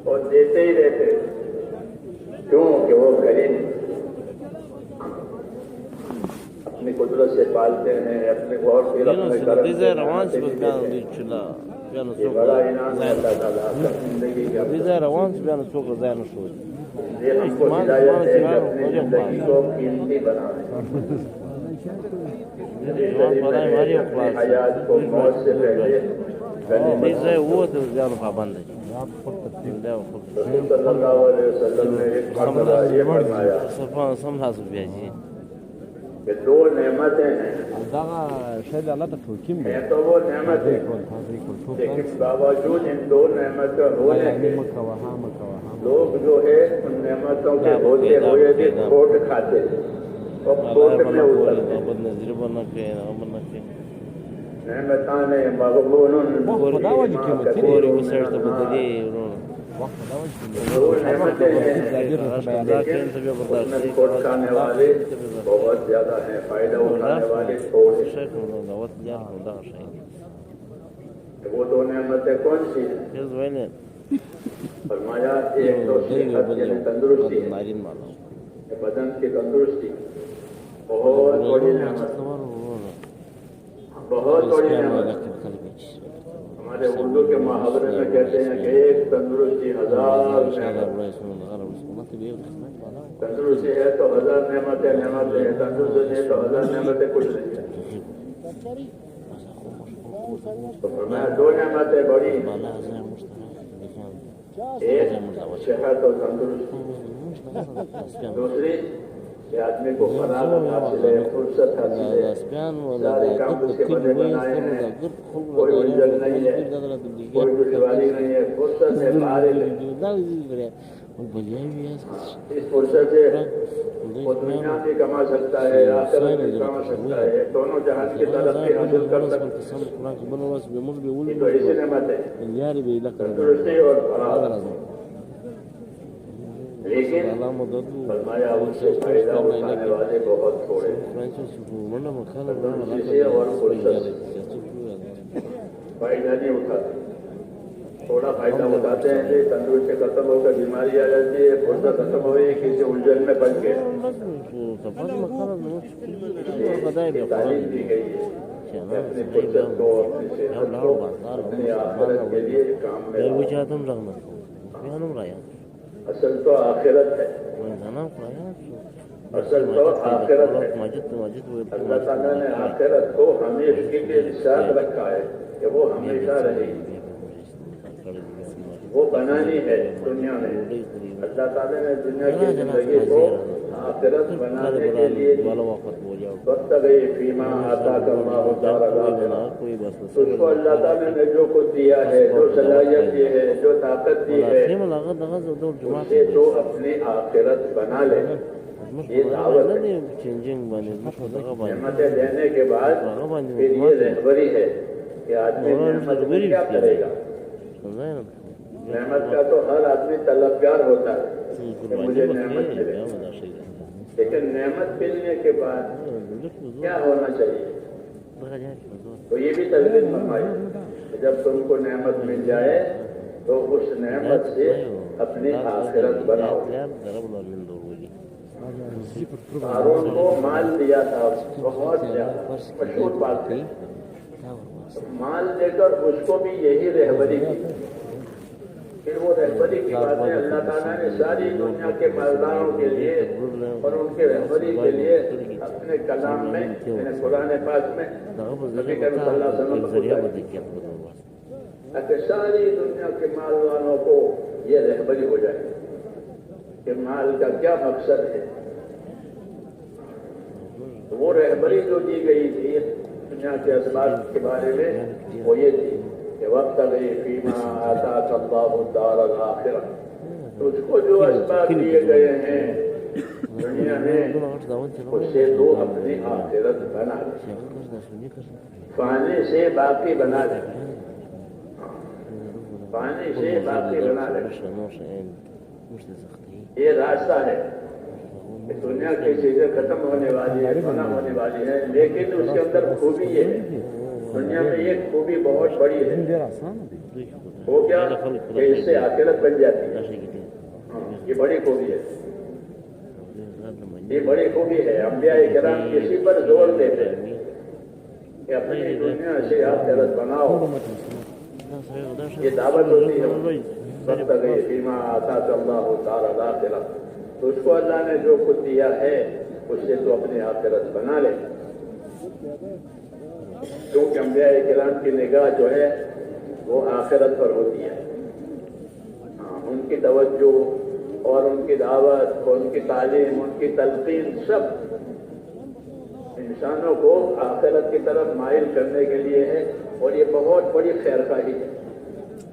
اور دیتے ہی رہتے، کیوں کہ وہ غریب اپنی قدرت سے پالتے ہیں اپنے کو، اور پھر اپنے کرم سے یہ بڑا انعام ہے اللہ تعالیٰ کا زندگی کا۔ یہ ہم کو ہدایت ہے کہ اپنی زندگی کو قیمتی بنائیں، اپنی حیات کو موت سے پہلے رسول صلی اللہ علیہ وسلم نے ایک مرتبہ یہ فرمایا کہ دو نعمتیں ہیں، ہیں تو وہ نعمتیں، لیکن باوجود ان دو نعمتوں ہونے کے لوگ جو ہے ان نعمتوں کے ہوتے ہوئے بھی کھوٹ کھاتے اور کھوٹ میں اترتے۔ نعمتان مغبون دو نعمتیں ہیں لیکن اس میں کھوٹ کھانے والے بہت زیادہ ہیں، فائدہ اٹھانے والے تھوڑے ہیں۔ وہ دو نعمتیں کون سی ہیں؟ فرمایا ایک تو صحت یعنی تندرستی ہے، بدن کی تندرستی بہت بڑی نعمت، بہت بڑی نعمت۔ ہمارے اردو کے محاورے میں کہتے ہیں کہ ایک تندرستی ہزار نعمت، تندرستی ہے تو ہزار نعمتیں نعمتیں ہیں، تندرستی نہیں تو ہزار نعمتیں کچھ نہیں ہے۔ تو فرمایا دو نعمتیں بڑی، ایک صحت اور تندرستی، دوسری کہ آدمی کو فراغت حاصل ہے، فرصت حاصل ہے، سارے کام اس کے بنے بنائے ہیں، کوئی الجھن نہیں ہے، کوئی دشواری نہیں ہے، فرصت ہے، فارغ ہے۔ اس فرصت سے وہ دنیا بھی کما سکتا ہے، آخرت بھی کما سکتا ہے، دونوں جہان کی ترقی حاصل کر سکتا ہے۔ یہ تو ایسی نعمت ہے تندرستی اور فراغت، لیکن فرمایا ان سے فائدہ اٹھانے والے بہت تھوڑے ہیں۔ تندرستی سے اور فرصت سے فائدہ نہیں اٹھاتے، تھوڑا فائدہ اٹھاتے ہیں کہ تندرستی ختم ہو کر بیماری آ جاتی ہے، فرصت ختم ہو گئی کسی الجھن میں پڑ گئے۔ تعلیم دی گئی ہے اپنی فرصت کو، اپنی صحت کو اپنی آخرت کے لیے کام میں لاؤ۔ اصل تو آخرت ہے، اصل تو آخرت ہے۔ اللہ تعالیٰ نے آخرت کو ہمیشہ کے لیے ساتھ رکھا ہے کہ وہ ہمیشہ رہے گی، وہ بنانی ہے دنیا میں۔ اللہ تعالیٰ نے دنیا کی زندگی کو آخرت بنانے کے لیے وابتغِ فیما آتاک اللہ الدار الآخرہ، اس کو اللہ تعالیٰ نے جو کچھ دیا ہے، جو صلاحیت دی ہے، جو طاقت دی ہے، اسے تو اپنی آخرت بنا لے۔ یہ دعوت ہے، نعمتیں دینے کے بعد پھر یہ رہبری ہے کہ آدمی نعمت میں کیا کرے گا۔ نعمت کا تو ہر آدمی طلبگار ہوتا ہے کہ مجھے نعمت ملے، لیکن نعمت ملنے کے بعد کیا ہونا چاہیے؟ تو یہ بھی تلقین فرمائی کہ جب تم کو نعمت مل جائے تو اس نعمت سے اپنی آخرت بناؤ۔ قارون کو مال دیا تھا بہت زیادہ، مشہور بات ہے، مال دے کر اس کو بھی یہی رہبری کی۔ پھر وہ رہبری کی باتیں اللہ تعالیٰ نے ساری دنیا کے مالداروں کے لیے اور ان کے رہبری کے لیے اپنے کلام میں، قرآن پاک میں نبی کریم صلی اللہ علیہ وسلم کو بتائی تاکہ ساری دنیا کے مال والوں کو یہ رہبری ہو جائے کہ مال کا کیا مقصد ہے۔ وہ رہبری جو دی گئی تھی دنیا کے اسباب کے بارے میں وہ یہ تھی کہ وابتغِ فیما آتاک اللہ الدار الآخرہ، تجھ کو جو اسباب دیے گئے ہیں دنیا میں اس سے تو اپنی آخرت بنا لے، پانی سے باقی بنا لے، پانی سے باقی بنا لے۔ یہ راستہ ہے کہ دنیا کی چیزیں ختم ہونے والی ہے، فنا ہونے والی ہے، لیکن اس کے اندر خوبی یہ ہے دنیا میں ایک خوبی بہت بڑی ہے، وہ کیا کہ اس سے آخرت بن جاتی ہے. یہ بڑی خوبی ہے، یہ بڑی خوبی ہے. انبیاء کرام کسی پر زور دیتے ہیں کہ اپنی دنیا سے آخرت بناؤ. یہ دعوت ہوتی ہے وقت گئی فیما آتا اللہ تعالی الآخرہ. تو اس کو اللہ نے جو کچھ دیا ہے اس سے تو اپنی آخرت بنا لے، کیونکہ انبیاء کرام کی نگاہ جو ہے وہ آخرت پر ہوتی ہے. ان کی توجہ اور ان کی دعوت اور ان کی تعلیم، ان کی تلقین سب انسانوں کو آخرت کی طرف مائل کرنے کے لیے ہے. اور یہ بہت بڑی خیر خواہی ہے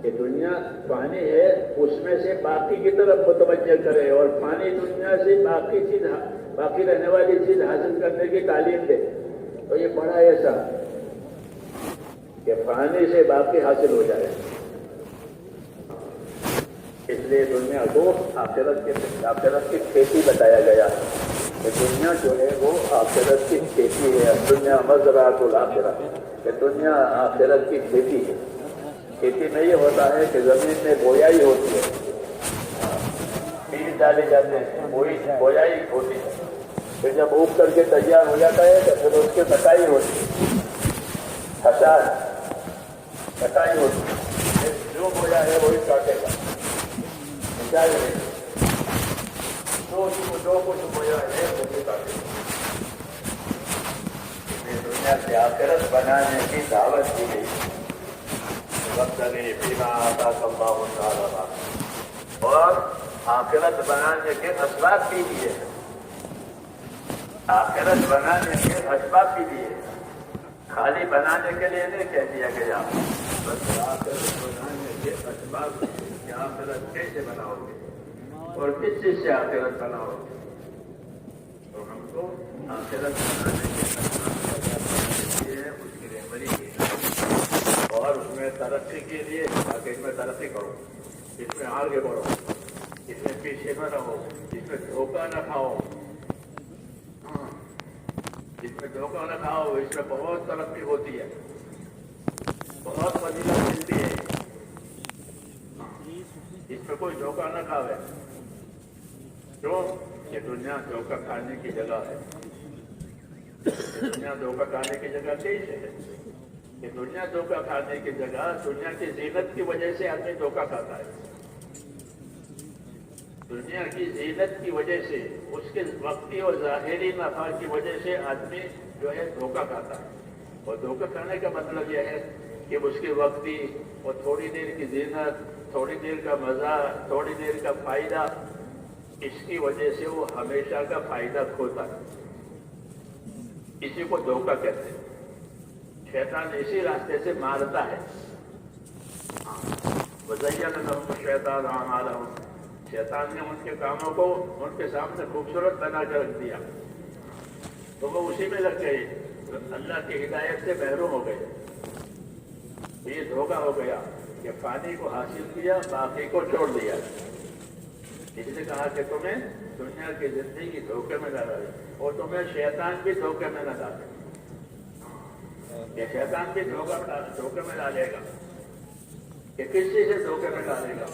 کہ دنیا فانی ہے، اس میں سے باقی کی طرف متوجہ کرے اور فانی دنیا سے باقی رہنے والی چیز حاصل کرنے کی تعلیم دے. تو یہ بڑا ایسا کہ فانی سے باقی حاصل ہو جائے. اس لیے دنیا کو آخرت کی کھیتی بتایا گیا کہ دنیا جو ہے وہ آخرت کی کھیتی ہے. دنیا مزرعۃ الآخرہ، کہ دنیا آخرت کی کھیتی ہے. کھیتی میں یہ ہوتا ہے کہ زمین میں بویائی ہوتی ہے، بیج ڈالے جاتے ہیں، بویائی ہوتی ہے. پھر جب اگ کر کے تیار ہو جاتا ہے تو پھر اس کی کٹائی ہوتی ہے، کٹائی ہوتی ہے. جو بویا ہے وہی کاٹے گا، جو کچھ بویا ہے وہی کاٹے گا. دنیا سے آخرت بنانے کی دعوت دی گئی. وقت نہیں پینا آتا اللہ تعالیٰ، اور آخرت بنانے کے اسباب بھی دیے. آخرت بنانے کے اسباب بھی دیے، خالی بنانے کے لیے نہیں کہہ دیا گیا، بس آخرت بنانے کے اسباب کہ آخرت کیسے بناؤ گے اور کس چیز سے آخرت بناؤ گے. تو ہم کو آخرت بنانے کے اسباب ہے، اس کی رہبری کی اور اس میں ترقی کے لیے تاکہ اس میں ترقی کرو، اس میں آگے بڑھو، اس میں پیچھے نہ رہو، اس میں دھوکہ نہ کھاؤ. اس میں دھوکہ نہ کھاؤ، اس میں بہت ترقی ہوتی ہے، بہت فضیلت ملتی ہے. اس میں کوئی دھوکہ نہ کھاوے. کیوں؟ یہ دنیا دھوکہ کھانے کی جگہ ہے. دنیا دھوکہ کھانے کی جگہ کیسے ہے؟ کہ دنیا دھوکہ کھانے کی جگہ دنیا کی زینت کی وجہ سے آدمی دھوکہ کھاتا ہے. دنیا کی زینت کی وجہ سے، اس کے وقتی اور ظاہری نفع کی وجہ سے آدمی جو ہے دھوکہ کھاتا ہے. اور دھوکہ کھانے کا مطلب یہ ہے کہ اس کے وقتی اور تھوڑی دیر کی زینت، تھوڑی دیر کا مزہ، تھوڑی دیر کا فائدہ، اس کی وجہ سے وہ ہمیشہ کا فائدہ کھوتا ہے. اسی کو دھوکہ کہتے ہیں. شیطان اسی راستے سے مارتا ہے. وزین لهم الشیطان اعمالهم، شیطان نے ان کے کاموں کو ان کے سامنے خوبصورت بنا کر رکھ دیا تو وہ اسی میں لگ گئے، اللہ کی ہدایت سے محروم ہو گئے. یہ دھوکہ ہو گیا کہ فانی کو حاصل کیا، باقی کو چھوڑ دیا. اس نے کہا کہ تمہیں دنیا کی زندگی دھوکے میں نہ ڈالے، اور تمہیں شیطان بھی دھوکے میں نہ ڈالے. یہ شیطان بھی دھوکے میں ڈالے گا. کہ کس چیز سے دھوکے میں ڈالے گا؟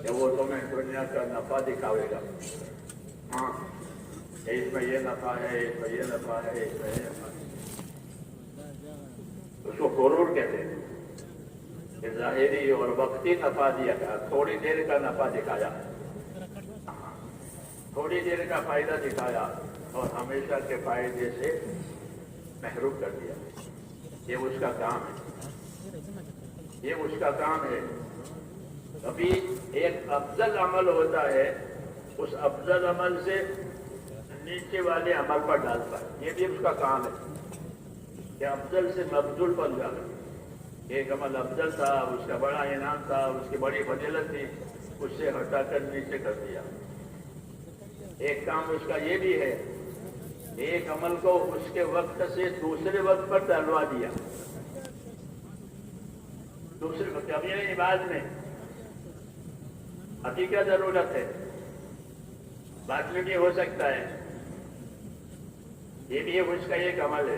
کہ وہ تمہیں دنیا کا نفع دکھاوے گا. ہاں، اس میں یہ نفع ہے، اس میں یہ نفع ہے، اس میں یہ نفع ہے. اس کو غرور کہتے ہیں کہ ظاہری اور وقتی نفع دیا گیا، تھوڑی دیر کا نفع دکھایا، تھوڑی دیر کا فائدہ دکھایا اور ہمیشہ کے فائدے سے محروم کر دیا. یہ اس کا کام ہے، یہ اس کا کام ہے. کبھی ایک افضل عمل ہوتا ہے، اس افضل عمل سے نیچے والے عمل پر ڈالتا ہے. یہ بھی اس کا کام ہے کہ افضل سے مفضول بن جاتا. ایک عمل افضل تھا، اس کا بڑا انعام تھا، اس کی بڑی فضیلت تھی، اس سے ہٹا کر نیچے کر دیا. ایک کام اس کا یہ بھی ہے، ایک عمل کو اس کے وقت سے دوسرے وقت پر ڈلوا دیا. دوسرے وقت اب یہ بعد میں ابھی کیا ضرورت ہے، بعد میں بھی ہو سکتا ہے. یہ بھی اس کا ایک عمل ہے.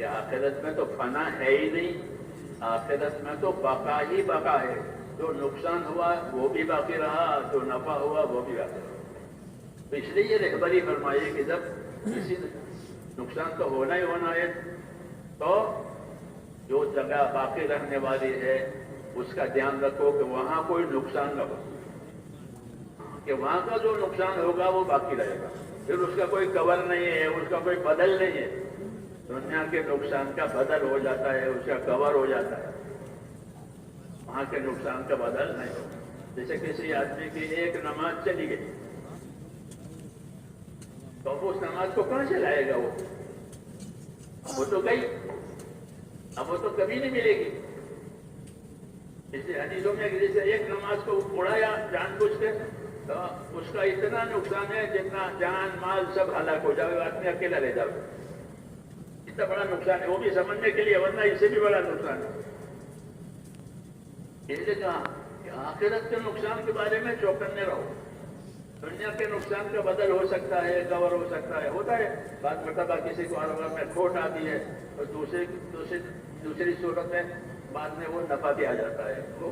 کہ آخرت میں تو فنا ہے ہی نہیں، آخرت میں تو بقا ہی بقا ہے. جو نقصان ہوا وہ بھی باقی رہا، جو نفع ہوا وہ بھی باقی رہا. تو اس لیے یہ رہبری فرمائی کہ جب کسی نقصان تو ہونا ہی ہونا ہے تو جو جگہ باقی رہنے والی ہے اس کا دھیان رکھو کہ وہاں کوئی نقصان نہ ہو، کہ وہاں کا جو نقصان ہوگا وہ باقی رہے گا. پھر اس کا کوئی کور نہیں ہے، اس کا کوئی بدل نہیں ہے. دنیا کے نقصان کا بدل ہو جاتا ہے، اس کا کور ہو جاتا ہے، وہاں کے نقصان کا بدل نہیں ہوگا. جیسے کسی آدمی کی ایک نماز چلی گئی تو اب اس نماز کو کہاں سے لائے گا؟ وہ تو گئی، اب وہ تو کبھی نہیں ملے گی. اس لیے حدیثوں میں جیسے ایک نماز کو اڑایا جان بوجھ کے تو اس کا اتنا نقصان ہے جتنا جان مال سب ہلاک ہو جائے، آدمی اکیلا رہ جائے. اتنا بڑا نقصان ہے، وہ بھی سمجھنے کے لیے، ورنہ اس سے بھی بڑا نقصان ہے. اس لیے کہا کہ آخرت کے نقصان کے بارے میں چوکنے رہو. دنیا کے نقصان کا بدل ہو سکتا ہے، کور ہو سکتا ہے، ہوتا ہے. بعض مرتبہ کسی کو کاروبار میں کھوٹ آتی ہے اور دوسری صورت میں بعد میں وہ نفع بھی آ جاتا ہے، وہ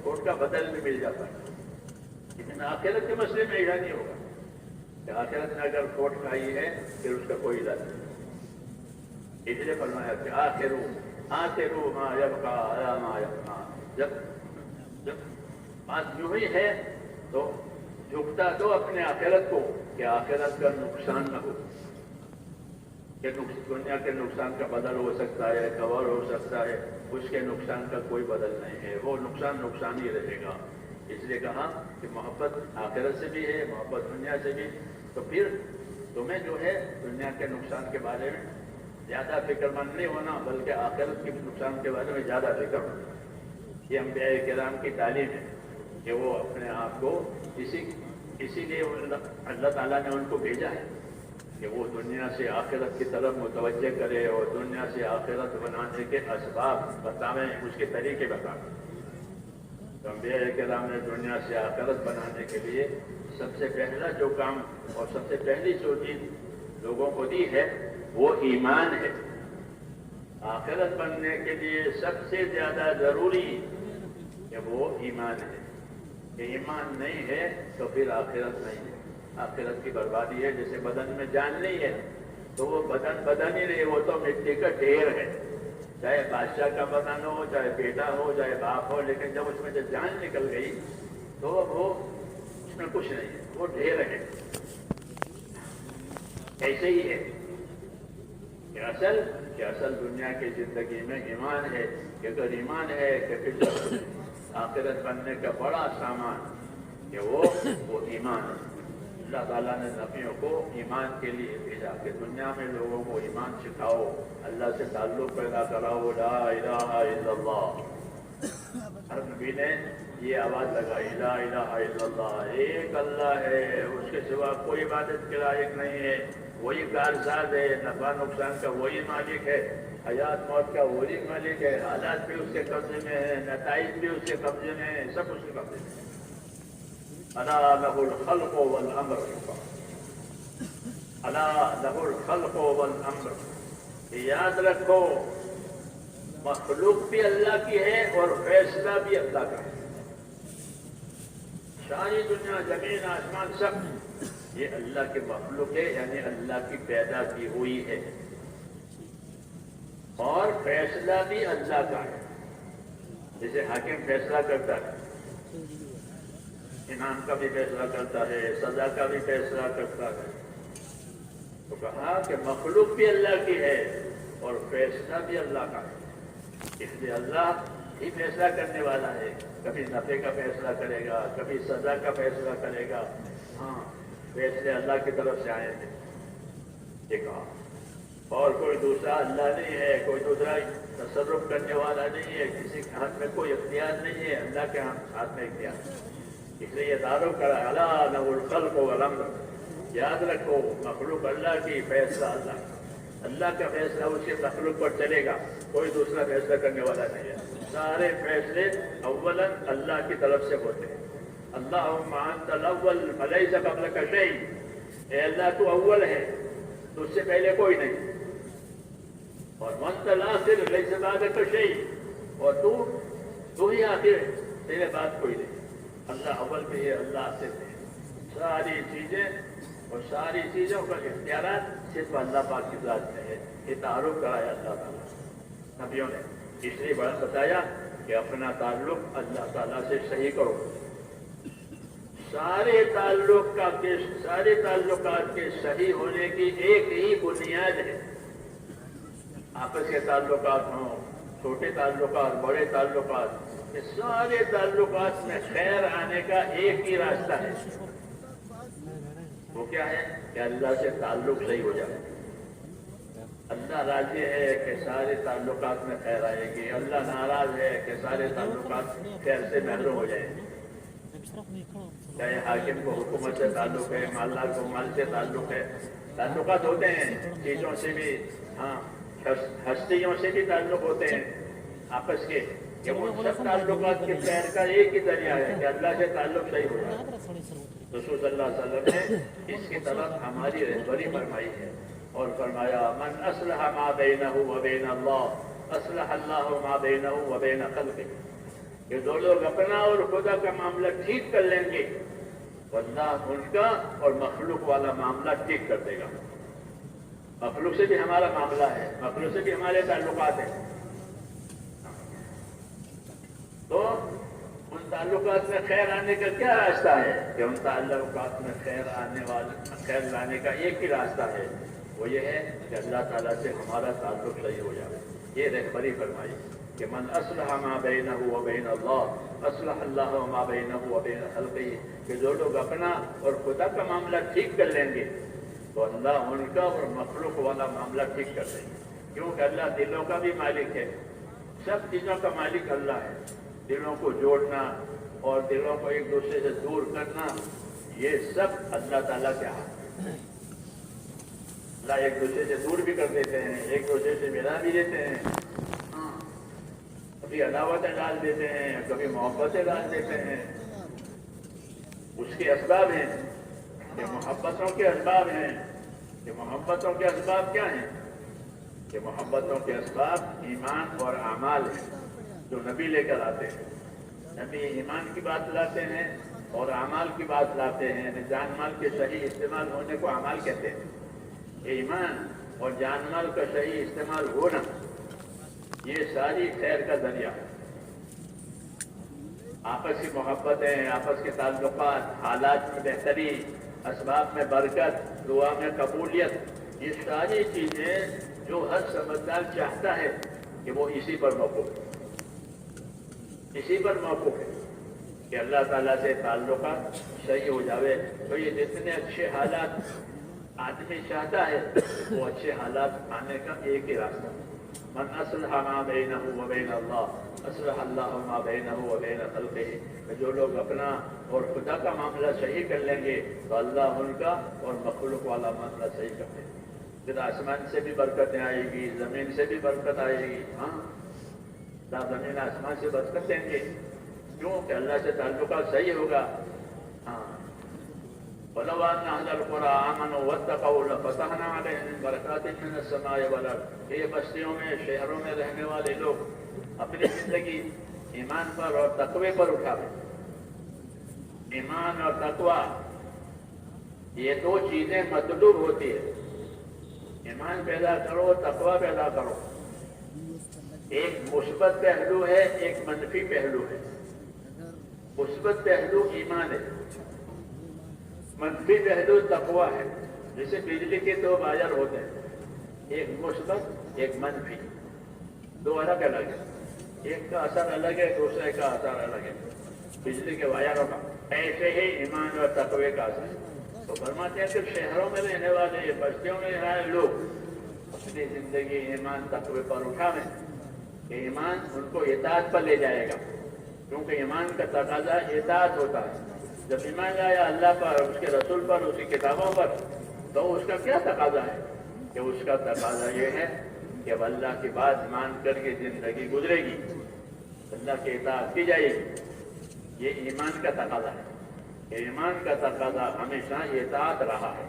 کھوٹ کا بدل بھی مل جاتا ہے. لیکن آخرت کے مسئلے میں ایسا نہیں ہوگا کہ آخرت میں اگر کھوٹ کھائی ہے پھر اس کا کوئی علاج نہیں. اس لیے فرمایا کہ آخرو ما یبقا علی ما یبقا. جب بات یوں ہی ہے تو جھکتا دو اپنے آخرت کو کہ آخرت کا نقصان نہ ہو. کہ دنیا کے نقصان کا بدل ہو سکتا ہے، کور ہو سکتا ہے، اس کے نقصان کا کوئی بدل نہیں ہے، وہ نقصان ہی رہے گا. اس لیے کہا کہ محبت آخرت سے بھی ہے، محبت دنیا سے بھی. تو پھر تمہیں جو ہے دنیا کے نقصان کے بارے میں زیادہ فکر مند نہیں ہونا، بلکہ آخرت کے نقصان کے بارے میں زیادہ فکر ہونا. یہ انبیاء کرام کی تعلیم ہے کہ وہ اپنے آپ کو اسی لیے اللہ تعالیٰ نے ان کو بھیجا ہے کہ وہ دنیا سے آخرت کی طرف متوجہ کرے اور دنیا سے آخرت بنانے کے اسباب بتائیں، اس کے طریقے بتائیں. تو انبیاء کرام نے دنیا سے آخرت بنانے کے لیے سب سے پہلا جو کام اور سب سے پہلی جو چیز لوگوں کو دی ہے وہ ایمان ہے. آخرت بننے کے لیے سب سے زیادہ ضروری کہ وہ ایمان ہے. کہ ایمان نہیں ہے تو پھر آخرت نہیں ہے، آخرت کی بربادی ہے. جیسے بدن میں جان نہیں ہے تو وہ بدن ہی نہیں، وہ تو مٹی کا ڈھیر ہے. چاہے بادشاہ کا بدن ہو، چاہے بیٹا ہو، چاہے باپ ہو، لیکن جب اس میں سے جان نکل گئی تو وہ اس میں کچھ نہیں ہے، وہ ڈھیر ہے. ایسے ہی ہے کہ اصل دنیا کی زندگی میں ایمان ہے. کہ اگر ایمان ہے کہ پھر آخرت بننے کا بڑا سامان کہ وہ ایمان ہے. اللہ تعالیٰ نے نبیوں کو ایمان کے لیے بھیجا کہ دنیا میں لوگوں کو ایمان سکھاؤ، اللہ سے تعلق پیدا کراؤ، لا الہ الا اللہ. ہر نبی نے یہ آواز لگائی، لا الہ الا اللہ، ایک اللہ ہے، اس کے سوا کوئی عبادت کے لائق نہیں ہے. وہی کارساز ہے، نفع نقصان کا وہی مالک ہے، حیات موت کا وہی مالک ہے. حالات بھی اس کے قبضے میں ہیں، نتائج بھی اس کے قبضے میں ہیں، سب اس کے قبضے میں ہیں. الا لہ الخلق والامر، الا لہ الخلق والامر. یاد رکھو مخلوق بھی اللہ کی ہے اور فیصلہ بھی اللہ کا ہے. ساری دنیا، زمین، آسمان سب یہ اللہ کے مخلوق ہے، یعنی اللہ کی پیدا کی ہوئی ہے. اور فیصلہ بھی اللہ کا ہے. جیسے حاکم فیصلہ کرتا ہے، انعام کا بھی فیصلہ کرتا ہے، سزا کا بھی فیصلہ کرتا ہے. تو کہا کہ مخلوق بھی اللہ کی ہے اور فیصلہ بھی اللہ کا ہے. اس لیے اللہ ہی فیصلہ کرنے والا ہے. کبھی نفع کا فیصلہ کرے گا، کبھی سزا کا فیصلہ کرے گا. ہاں، فیصلے اللہ کی طرف سے آئے ہیں. یہ کہا اور کوئی دوسرا اللہ نہیں ہے، کوئی دوسرا تصرف کرنے والا نہیں ہے، کسی کے ہاتھ میں کوئی اختیار نہیں ہے، اللہ کے ہاتھ میں اختیار ہے. اس لیے یہ تعارف کرا، الا لہ الخلق والامر. یاد رکھو مخلوق اللہ کی، فیصلہ اللہ. اللہ کا فیصلہ اس کے مخلوق پر چلے گا، کوئی دوسرا فیصلہ کرنے والا نہیں ہے. سارے فیصلے اولاً اللہ کی طرف سے ہوتے ہیں. اللہم انت الاول فلیس قبلک شیء. اے اللہ تو اول ہے، تو اس سے پہلے کوئی نہیں. اور وانت الآخر لیس بعدک شیء، اور تو ہی آخر ہے، تیرے بعد کوئی نہیں۔ اللہ اول پہ ہے، اللہ آخر پہ ہے۔ ساری چیزیں اور ساری چیزوں کا اختیارات صرف اللہ پاک کی ذات میں ہے۔ یہ تعارف کرایا اللہ تعالیٰ نبیوں نے، اس لیے بڑا بتایا کہ اپنا تعلق اللہ تعالیٰ سے صحیح کرو۔ سارے تعلقات کے صحیح ہونے کی ایک ہی بنیاد ہے۔ آپس کے تعلقات ہوں، چھوٹے تعلقات، بڑے تعلقات، یہ سارے تعلقات میں خیر آنے کا ایک ہی راستہ ہے۔ وہ کیا ہے کہ اللہ سے تعلق صحیح ہو جائے۔ اللہ راضی ہے کہ سارے تعلقات میں خیر آئے گی، اللہ ناراض ہے کہ سارے تعلقات خیر سے محروم ہو جائیں گے۔ چاہے حاکم کو حکومت سے تعلق ہے، مالدار کو مال سے تعلق ہے، تعلقات ہوتے ہیں چیزوں سے بھی، ہاں ہستیوں سے بھی تعلق ہوتے ہیں آپس کے، کہ وہ سب تعلقات کے خیر کا ایک ہی ذریعہ ہے کہ اللہ سے تعلق صحیح ہو جائے۔ رسول صلی اللہ علیہ وسلم نے اس کی طرف ہماری رہبری فرمائی ہے اور فرمایا من اصلح ما بینہ و بین اللہ اصلح اللہ ما بینہ و بین خلقہ، کہ دو لوگ اپنا اور خدا کا معاملہ ٹھیک کر لیں گے تو اللہ ان کا اور مخلوق والا معاملہ ٹھیک کر دے گا۔ مخلوق سے بھی ہمارا معاملہ ہے، مخلوق سے بھی ہمارے تعلقات ہیں، تو ان تعلقات میں خیر آنے کا کیا راستہ ہے؟ کہ ان تعلقات میں خیر لانے کا ایک ہی راستہ ہے، وہ یہ ہے کہ اللہ تعالیٰ سے ہمارا تعلق صحیح ہو جائے۔ یہ رہبری فرمائی کہ من اصلح ما بینہ و بین اللہ اصلح اللہ ما بینہ و بین خلقہ، کہ جو لوگ اپنا اور خدا کا معاملہ ٹھیک کر لیں گے تو اللہ ان کا اور مخلوق والا معاملہ ٹھیک کر دیں گے، کیونکہ اللہ دلوں کا بھی مالک ہے، سب چیزوں کا مالک اللہ ہے۔ دلوں کو جوڑنا اور دلوں کو ایک دوسرے سے دور کرنا، یہ سب اللہ تعالیٰ کے ہاتھ ہے۔ اللہ ایک دوسرے سے دور بھی کر دیتے ہیں، ایک دوسرے سے ملا بھی دیتے ہیں، کبھی عداوتیں ڈال دیتے ہیں، کبھی محبتیں ڈال دیتے ہیں۔ اس کے اسباب ہیں کہ محبتوں کے اسباب ہیں، کہ محبتوں کے اسباب کیا ہیں؟ کہ محبتوں کے اسباب ایمان اور اعمال ہیں جو نبی لے کر آتے ہیں۔ نبی ایمان کی بات لاتے ہیں اور اعمال کی بات لاتے ہیں، یعنی جان مال کے صحیح استعمال ہونے کو اعمال کہتے ہیں۔ ایمان اور جان مال کا صحیح استعمال ہونا، یہ ساری خیر کا ذریعہ ہے۔ آپس کی محبتیں، آپس کے تعلقات، حالات میں بہتری، اسباب میں برکت، دعا میں قبولیت، یہ ساری چیزیں جو ہر سمجھدار چاہتا ہے کہ وہ اسی پر موقوف ہے، اسی پر موقوف ہے کہ اللہ تعالیٰ سے تعلقات صحیح ہو جاوے۔ تو یہ جتنے اچھے حالات آدمی چاہتا ہے وہ اچھے حالات آنے کا ایک ہی راستہ ہے۔ من اصلح ما بینہ و بین اللہ اصلح اللہ ما بینہ و بین خلقہ، جو لوگ اپنا اور خدا کا معاملہ صحیح کر لیں گے تو اللہ ان کا اور مخلوق والا معاملہ صحیح کر دے گا۔ پھر آسمان سے بھی برکتیں آئے گی، زمین سے بھی برکت آئے گی۔ ہاں، اللہ زمین آسمان سے برکت دیں گے، کیوں کہ اللہ سے تعلقات صحیح ہوگا۔ ہاں، وَلَوْ أَنَّ أَهْلَ الْقُرَىٰ آمَنُوا وَاتَّقَوْا لَفَتَحْنَا عَلَيْهِم بَرَكَاتٍ مِّنَ السَّمَاءِ وَالْأَرْضِ۔ یہ بستیوں میں، شہروں میں رہنے والے لوگ اپنی زندگی ایمان پر اور تقوی پر اٹھاویں۔ ایمان اور تقوی یہ دو چیزیں مطلوب ہوتی ہے۔ ایمان پیدا کرو، تقوی پیدا کرو۔ ایک مثبت پہلو ہے، ایک منفی پہلو ہے۔ مثبت پہلو ایمان ہے، منفی پہلو تقوی ہے۔ جیسے بجلی کے دو وائر ہوتے ہیں، ایک مثبت ایک منفی، دو الگ الگ ہے، ایک کا اثر الگ ہے، دوسرے کا اثر الگ ہے، بجلی کے وائروں کا۔ ایسے ہی ایمان اور تقوی کا اثر ہے۔ تو فرماتے ہیں کہ شہروں میں رہنے والے، بستیوں میں رہنے والے لوگ اپنی زندگی ایمان تقوی پر اٹھاویں کہ ایمان ان کو اطاعت پر لے جائے گا، کیونکہ ایمان کا تقاضا اطاعت ہوتا ہے۔ جب ایمان لایا اللہ پر، اس کے رسول پر، اس کی کتابوں پر، تو اس کا کیا تقاضا ہے؟ کہ اس کا تقاضا یہ ہے کہ اب اللہ کی بات مان کر کے زندگی گزرے گی، اللہ کی اطاعت کی جائے گی۔ یہ ایمان کا تقاضا ہے۔ کہ ایمان کا تقاضا ہمیشہ اطاعت رہا ہے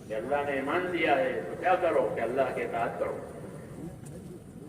کہ اللہ نے ایمان دیا ہے تو کیا کرو کہ اللہ کی اطاعت کرو۔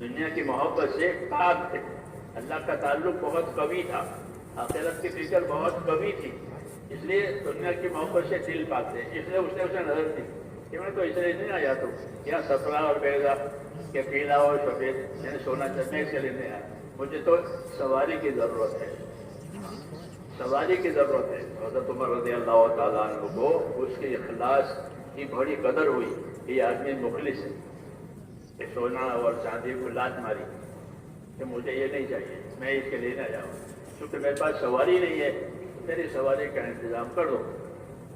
دنیا کی محبت سے پاک تھے، اللہ کا تعلق بہت قوی تھا، آخرت کی فکر بہت قوی تھی، اس لیے دنیا کی محبت سے دل پاک تھے، اس لیے اس نے اسے نظر دی کہ میں تو اس لیے نہیں آیا، تو کیا سفرا اور بیضا کہ پیلا اور سفید، یعنی سونا چندے کے لیے نہیں آیا، مجھے تو سواری کی ضرورت ہے، سواری کی ضرورت ہے۔ حضرت عمر رضی اللہ تعالیٰ عنہ کو اس کے اخلاص کی بڑی قدر ہوئی کہ یہ آدمی مخلص ہے، کہ سونا اور چاندی کو لات ماری کہ مجھے یہ نہیں چاہیے، میں اس کے لیے نہ جاؤں، کیونکہ میرے پاس سواری نہیں ہے، میری سواری کا انتظام کر دو۔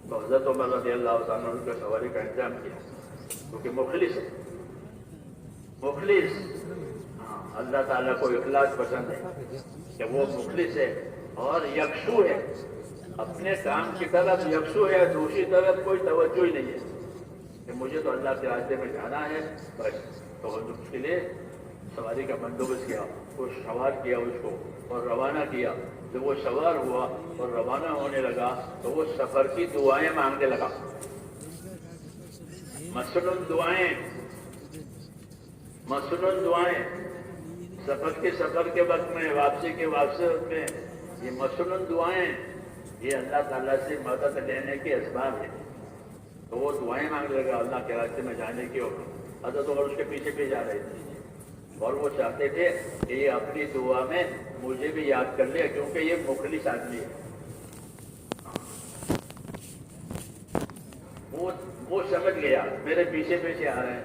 تو حضرت عمر رضی اللہ عنہ نے سواری کا انتظام کیا، کیونکہ مخلص ہے، مخلص، ہاں اللہ تعالیٰ کو اخلاص پسند ہے کہ وہ مخلص ہے اور یکسو ہے، اپنے کام کی طرف یکسو ہے، دوسری طرف کوئی توجہ ہی نہیں ہے کہ مجھے تو اللہ کے راستے میں جانا ہے بس۔ تو اس کے لیے سواری کا بندوبست کیا، وہ سوار کیا اس کو اور روانہ کیا۔ جب وہ سوار ہوا اور روانہ ہونے لگا تو وہ سفر کی دعائیں مانگنے لگا، مثلاً دعائیں، مثلاً دعائیں، سفر کے وقت میں، واپسی کے وقت میں، یہ مثلاً دعائیں یہ اللہ تعالیٰ سے مدد لینے کے اسباب ہیں۔ تو وہ دعائیں مانگنے لگا اللہ کے راستے میں جانے کی، اور حضرت عمر اس کے پیچھے پیچھے جا رہے تھے اور وہ چاہتے تھے کہ یہ اپنی دعا میں مجھے بھی یاد کر لے، کیونکہ یہ مخلص آدمی ہے۔ وہ سمجھ گیا میرے پیچھے پیچھے آ رہے ہیں،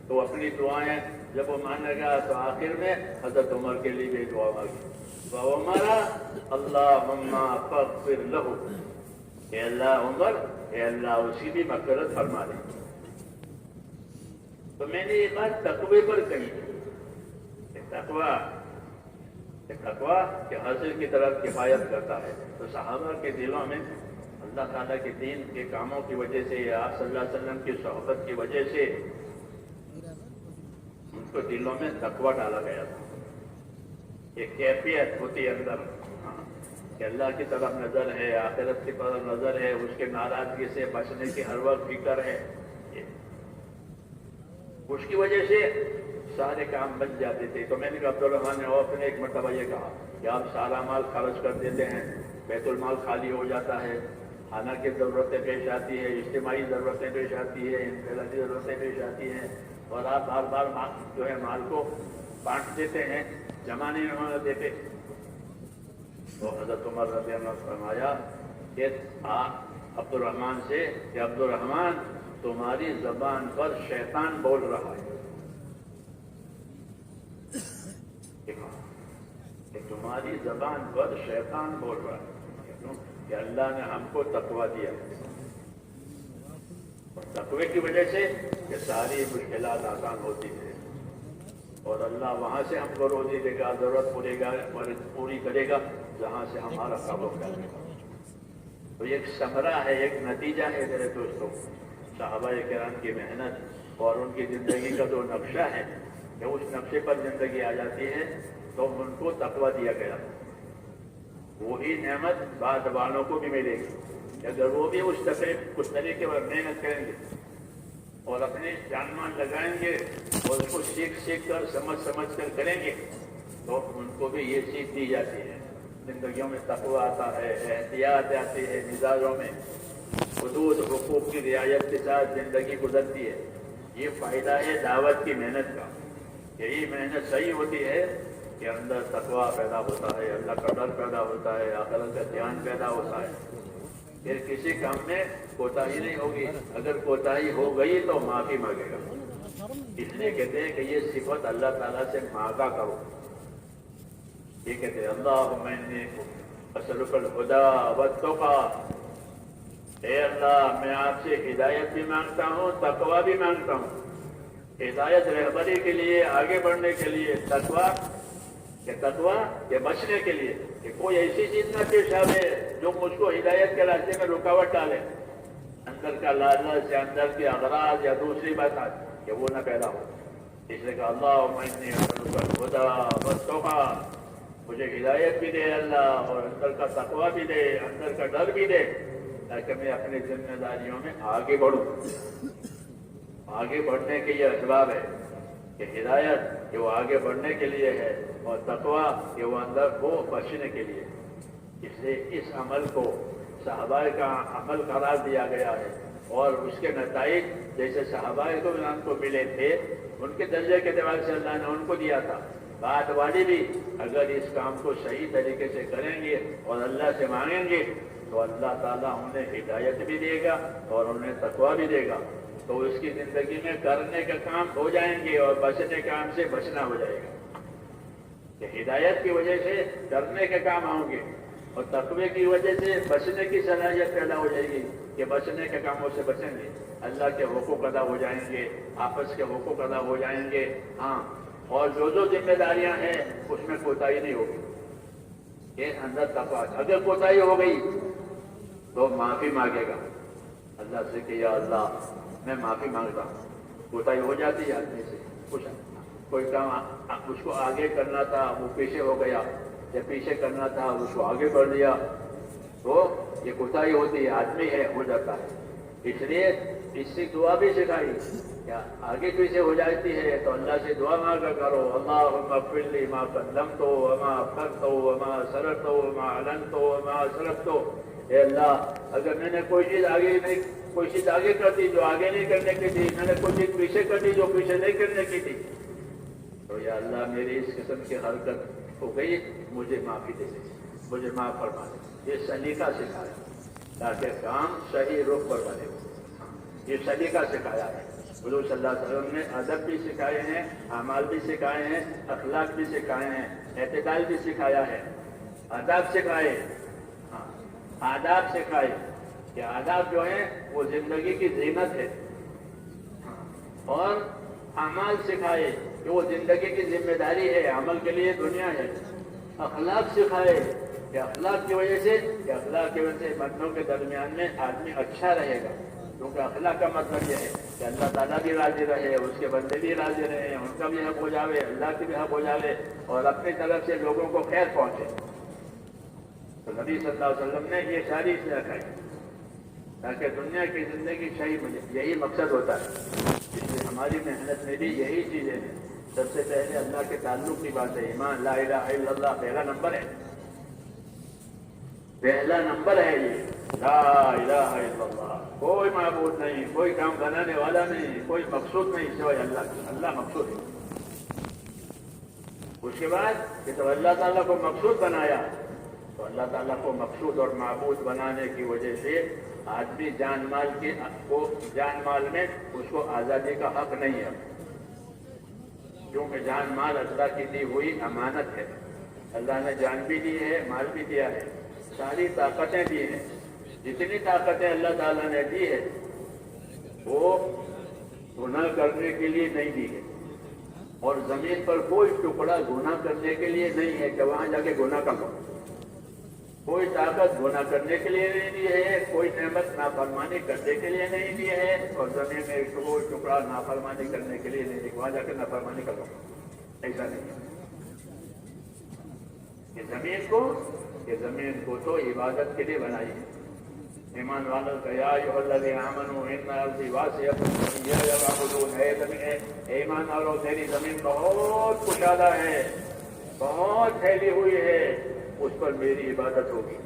تو اپنی دعائیں جب وہ ماننے گا تو آخر میں حضرت عمر کے لیے بھی دعا مانگی، وعمر اللہم فاغفر لہ، اے اللہ عمر، اے اللہ اسی بھی مغفرت فرما دے۔ تو میں نے یہ بات تقوی پر کہی، تقوی کہ حاصل کی طرف کفایت کرتا ہے۔ تو صحابہ کے دلوں میں اللہ تعالیٰ کے دین کے کاموں کی وجہ سے، آپ صلی اللہ علیہ وسلم کی صحبت کی وجہ سے ان کو دلوں میں تقوی ڈالا گیا تھا، ایک کیفیت ہوتی ہے اندر کہ اللہ کی طرف نظر ہے، آخرت کی طرف نظر ہے، اس کے ناراضگی سے بچنے کی ہر وقت فکر ہے، اس کی وجہ سے سارے کام بن جاتے تھے۔ تو میں نے کہا، عبدالرحمن عوف نے ایک مرتبہ یہ کہا کہ آپ سارا مال خرچ کر دیتے ہیں، بیت المال خالی ہو جاتا ہے، خانہ کی ضرورتیں پیش آتی ہے، اجتماعی ضرورتیں پیش آتی ہے، انفرادی ضرورتیں پیش آتی ہیں، اور آپ بار بار جو ہے مال کو بانٹ دیتے ہیں، جمع نہیں ہونے دیتے۔ تو حضرت عمر رضی اللہ عنہ فرمایا کہ عبدالرحمن سے کہ عبدالرحمن تمہاری زبان پر شیطان بول رہا ہے، کہ تمہاری زبان پر شیطان بول رہا ہے، کہ اللہ نے ہم کو تقوی دیا، اور تقوی کی وجہ سے کہ ساری مشکلات آسان ہوتی ہیں، اور اللہ وہاں سے ہم کو روزی دے گا، ضرورت پوری کرے گا جہاں سے ہمارا تعلق ہے۔ تو ایک ثمرہ ہے، ایک نتیجہ ہے میرے دوستوں، صحابہ کرام کی محنت اور ان کی زندگی کا جو نقشہ ہے، کہ اس نقشے پر زندگی آ جاتی ہے تو ان کو تقوی دیا گیا۔ وہی نعمت بعد والوں کو بھی ملے گی اگر وہ بھی اس طریقے پر محنت کریں گے اور اپنی جان مان لگائیں گے اور اس کو سیکھ کر سمجھ کر کریں گے، تو ان کو بھی یہ سیکھ دی جاتی ہے۔ زندگیوں میں تقوی آتا ہے، احتیاط آتی ہے، مزاجوں میں حدود حقوق کی رعایت کے ساتھ زندگی گزرتی ہے۔ یہ فائدہ ہے دعوت کی محنت کا، یہی محنت صحیح ہوتی ہے کہ اندر تقوی پیدا ہوتا ہے، اللہ کا ڈر پیدا ہوتا ہے، آخرت کا دھیان پیدا ہوتا ہے، پھر کسی کام میں کوتاہی نہیں ہوگی، اگر کوتاہی ہو گئی تو معافی مانگے گا۔ اس لیے کہتے ہیں کہ یہ صفت اللہ تعالیٰ سے مانگا کرو۔ یہ کہتے ہیں اللہم انی اسألک الہدی والتقی، اے اللہ میں آپ سے ہدایت بھی مانگتا ہوں، تقوی بھی مانگتا ہوں۔ ہدایت رہبری کے لیے، آگے بڑھنے کے لیے، تقوی کے بچنے کے لیے کہ کوئی ایسی چیز نہ پیش آئے جو مجھ کو ہدایت کے راستے میں رکاوٹ ڈالے، اندر کا لالچ یا اندر کی اغراض یا دوسری بات کہ وہ نہ پیدا ہو۔ اس لیے کہ اللہم انی اسألک الہدی والتقی، مجھے ہدایت بھی دے اللہ، اور اندر کا تقوی بھی دے، اندر کا ڈر بھی دے، تاکہ میں اپنی ذمہ داریوں میں آگے بڑھوں۔ آگے بڑھنے کے یہ اسباب ہے کہ ہدایت کہ وہ آگے بڑھنے کے لیے ہے، اور تقویٰ کہ وہ اندر کو بچنے کے لیے. اس لیے اس عمل کو صحابہ کا عمل قرار دیا گیا ہے، اور اس کے نتائج جیسے صحابہ کو ملے تھے، ان کے درجے کے اعتبار سے اللہ نے ان کو دیا تھا. بعد والی بھی اگر اس کام کو صحیح طریقے سے کریں گے اور اللہ سے مانگیں گے تو اللہ تعالیٰ انہیں ہدایت بھی دے گا اور انہیں تقویٰ بھی دے گا. تو اس کی زندگی میں کرنے کا کام ہو جائیں گے اور بچنے کا کام سے بچنا ہو جائے گا. کہ ہدایت کی وجہ سے کرنے کے کام ہوں گے اور تقوی کی وجہ سے بچنے کی صلاحیت پیدا ہو جائے گی کہ بچنے کے کاموں سے بچیں گے. اللہ کے حقوق ادا ہو جائیں گے، آپس کے حقوق ادا ہو جائیں گے. ہاں، اور جو ذمہ داریاں ہیں اس میں کوتاہی نہیں ہوگی. یہ اندر تقویٰ. اگر کوتاہی ہو گئی تو معافی مانگے گا اللہ سے کہ یا اللہ میں معافی مانگتا ہوں. کوتاہی ہو جاتی ہے آدمی سے، کوئی کام اس کو آگے کرنا تھا وہ پیچھے ہو گیا، یا پیچھے کرنا تھا اس کو آگے کر دیا، تو یہ کوتاہی ہوتی ہے. آدمی ہے ہو جاتا ہے. اس لیے اس سے دعا بھی سکھائی. کیا آگے پیچھے ہو جاتی ہے تو اللہ سے دعا مانگا کرو. اللہم اغفر لی ما قدمت وما اخرت وما اسررت وما اعلنت وما اسرفت. اے اللہ اگر میں نے کوئی چیز آگے کر دی جو آگے نہیں کرنے کی تھی، میں نے کوئی چیز پیچھے کر دی جو پیچھے نہیں کرنے کی تھی، تو یا اللہ میری اس قسم کی حرکت ہو گئی، مجھے معافی دے دے، مجھے معاف فرما دے. یہ سلیقہ سکھایا تاکہ کام صحیح رخ پر بنے. یہ سلیقہ سکھایا ہے. حضور صلی اللہ علیہ وسلم نے ادب بھی سکھائے ہیں، اعمال بھی سکھائے ہیں، اخلاق بھی سکھائے ہیں، اعتدال بھی سکھایا ہے، آداب سکھائے. آداب سکھائے کہ آداب جو ہیں وہ زندگی کی زینت ہے، اور اعمال سکھائے کہ وہ زندگی کی ذمہ داری ہے، عمل کے لیے دنیا ہے. اخلاق سکھائے کہ اخلاق کی وجہ سے مردوں کے درمیان میں آدمی اچھا رہے گا. کیونکہ اخلاق کا مطلب یہ ہے کہ اللہ تعالیٰ بھی راضی رہے، اس کے بندے بھی راضی رہے، ان کا بھی حق ہو جاوے، اللہ کی بھی حق ہو جاوے، اور اپنی طرف سے لوگوں کو خیر پہنچے. تو نبی صلی اللہ علیہ وسلم نے یہ ساری چیزیں کھائی تاکہ دنیا کی زندگی صحیح بنے. یہی مقصد ہوتا ہے. اس لیے ہماری محنت میں بھی یہی چیزیں ہیں. سب سے پہلے اللہ کے تعلق کی بات ہے. ایمان، لا الہ الا اللہ پہلا نمبر ہے. پہلا نمبر ہے یہ لا الہ الا اللہ. کوئی معبود نہیں، کوئی کام بنانے والا نہیں، کوئی مقصود نہیں سوائے اللہ کی. اللہ مقصود ہے. اس کے بعد کہ تو اللہ تعالیٰ کو مقصود بنایا، تو اللہ تعالیٰ کو مقصود اور معبود بنانے کی وجہ سے آدمی جان مال میں اس کو آزادی کا حق نہیں ہے. کیونکہ جان مال اللہ کی دی ہوئی امانت ہے. اللہ نے جان بھی دی ہے، مال بھی دیا ہے، ساری طاقتیں دی ہیں. جتنی طاقتیں اللہ تعالیٰ نے دی ہے وہ گناہ کرنے کے لیے نہیں دی ہے، اور زمین پر کوئی ٹکڑا گناہ کرنے کے لیے نہیں ہے کہ وہاں جا کے گناہ کرو. کوئی طاقت گناہ کرنے کے لیے نہیں دی ہے، کوئی نعمت نافرمانی کرنے کے لیے نہیں دی ہے، اور زمین میں کوئی ٹکڑا نافرمانی کرنے کے لیے نہیں دی وہاں جا کے نافرمانی کرو. ایسا نہیں ہے. یہ زمین کو تو عبادت کے لیے بنائی ہے. ایمان والوں کا یا ایھا الذین آمنوا ان ارضی واسعۃ فإیایا فاعبدون. ہے زمین، ایمان والوں تیری زمین بہت کشادہ ہے، بہت پھیلی ہوئی ہے، اس پر میری عبادت ہوگی.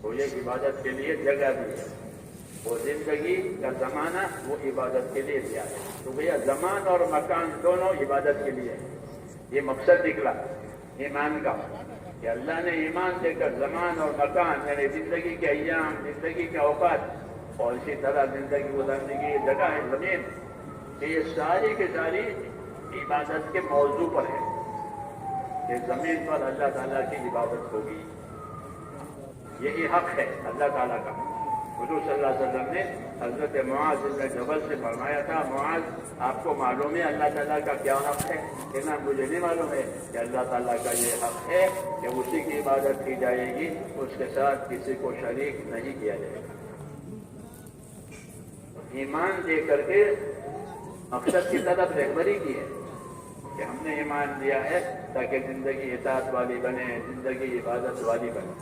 تو یہ عبادت کے لیے جگہ دی ہے. وہ زندگی کا زمانہ وہ عبادت کے لیے دیا ہے. تو بھیا زمان اور مکان دونوں عبادت کے لیے. یہ مقصد نکلا ایمان کا کہ اللہ نے ایمان دے کر زمان اور مکان یعنی زندگی کے ایام، زندگی کے اوقات، اور اسی طرح زندگی گزارنے کی جگہ ہے زمین، کہ یہ ساری کی ساری عبادت کے موضوع پر ہے کہ زمین پر اللہ تعالیٰ کی عبادت ہوگی. یہی حق ہے اللہ تعالیٰ کا. حضور صلی اللہ علیہ وسلم نے حضرت معاذ بن جبل سے فرمایا تھا، معاذ آپ کو معلوم ہے اللہ تعالیٰ کا کیا حق ہے؟ کہنا مجھے نہیں معلوم ہے. کہ اللہ تعالیٰ کا یہ حق ہے کہ اسی کی عبادت کی جائے گی، اس کے ساتھ کسی کو شریک نہیں کیا جائے گا. ایمان دے کر کے مقصد کی طرف رہبری کی ہے کہ ہم نے ایمان دیا ہے تاکہ زندگی اطاعت والی بنے، زندگی عبادت والی بنے،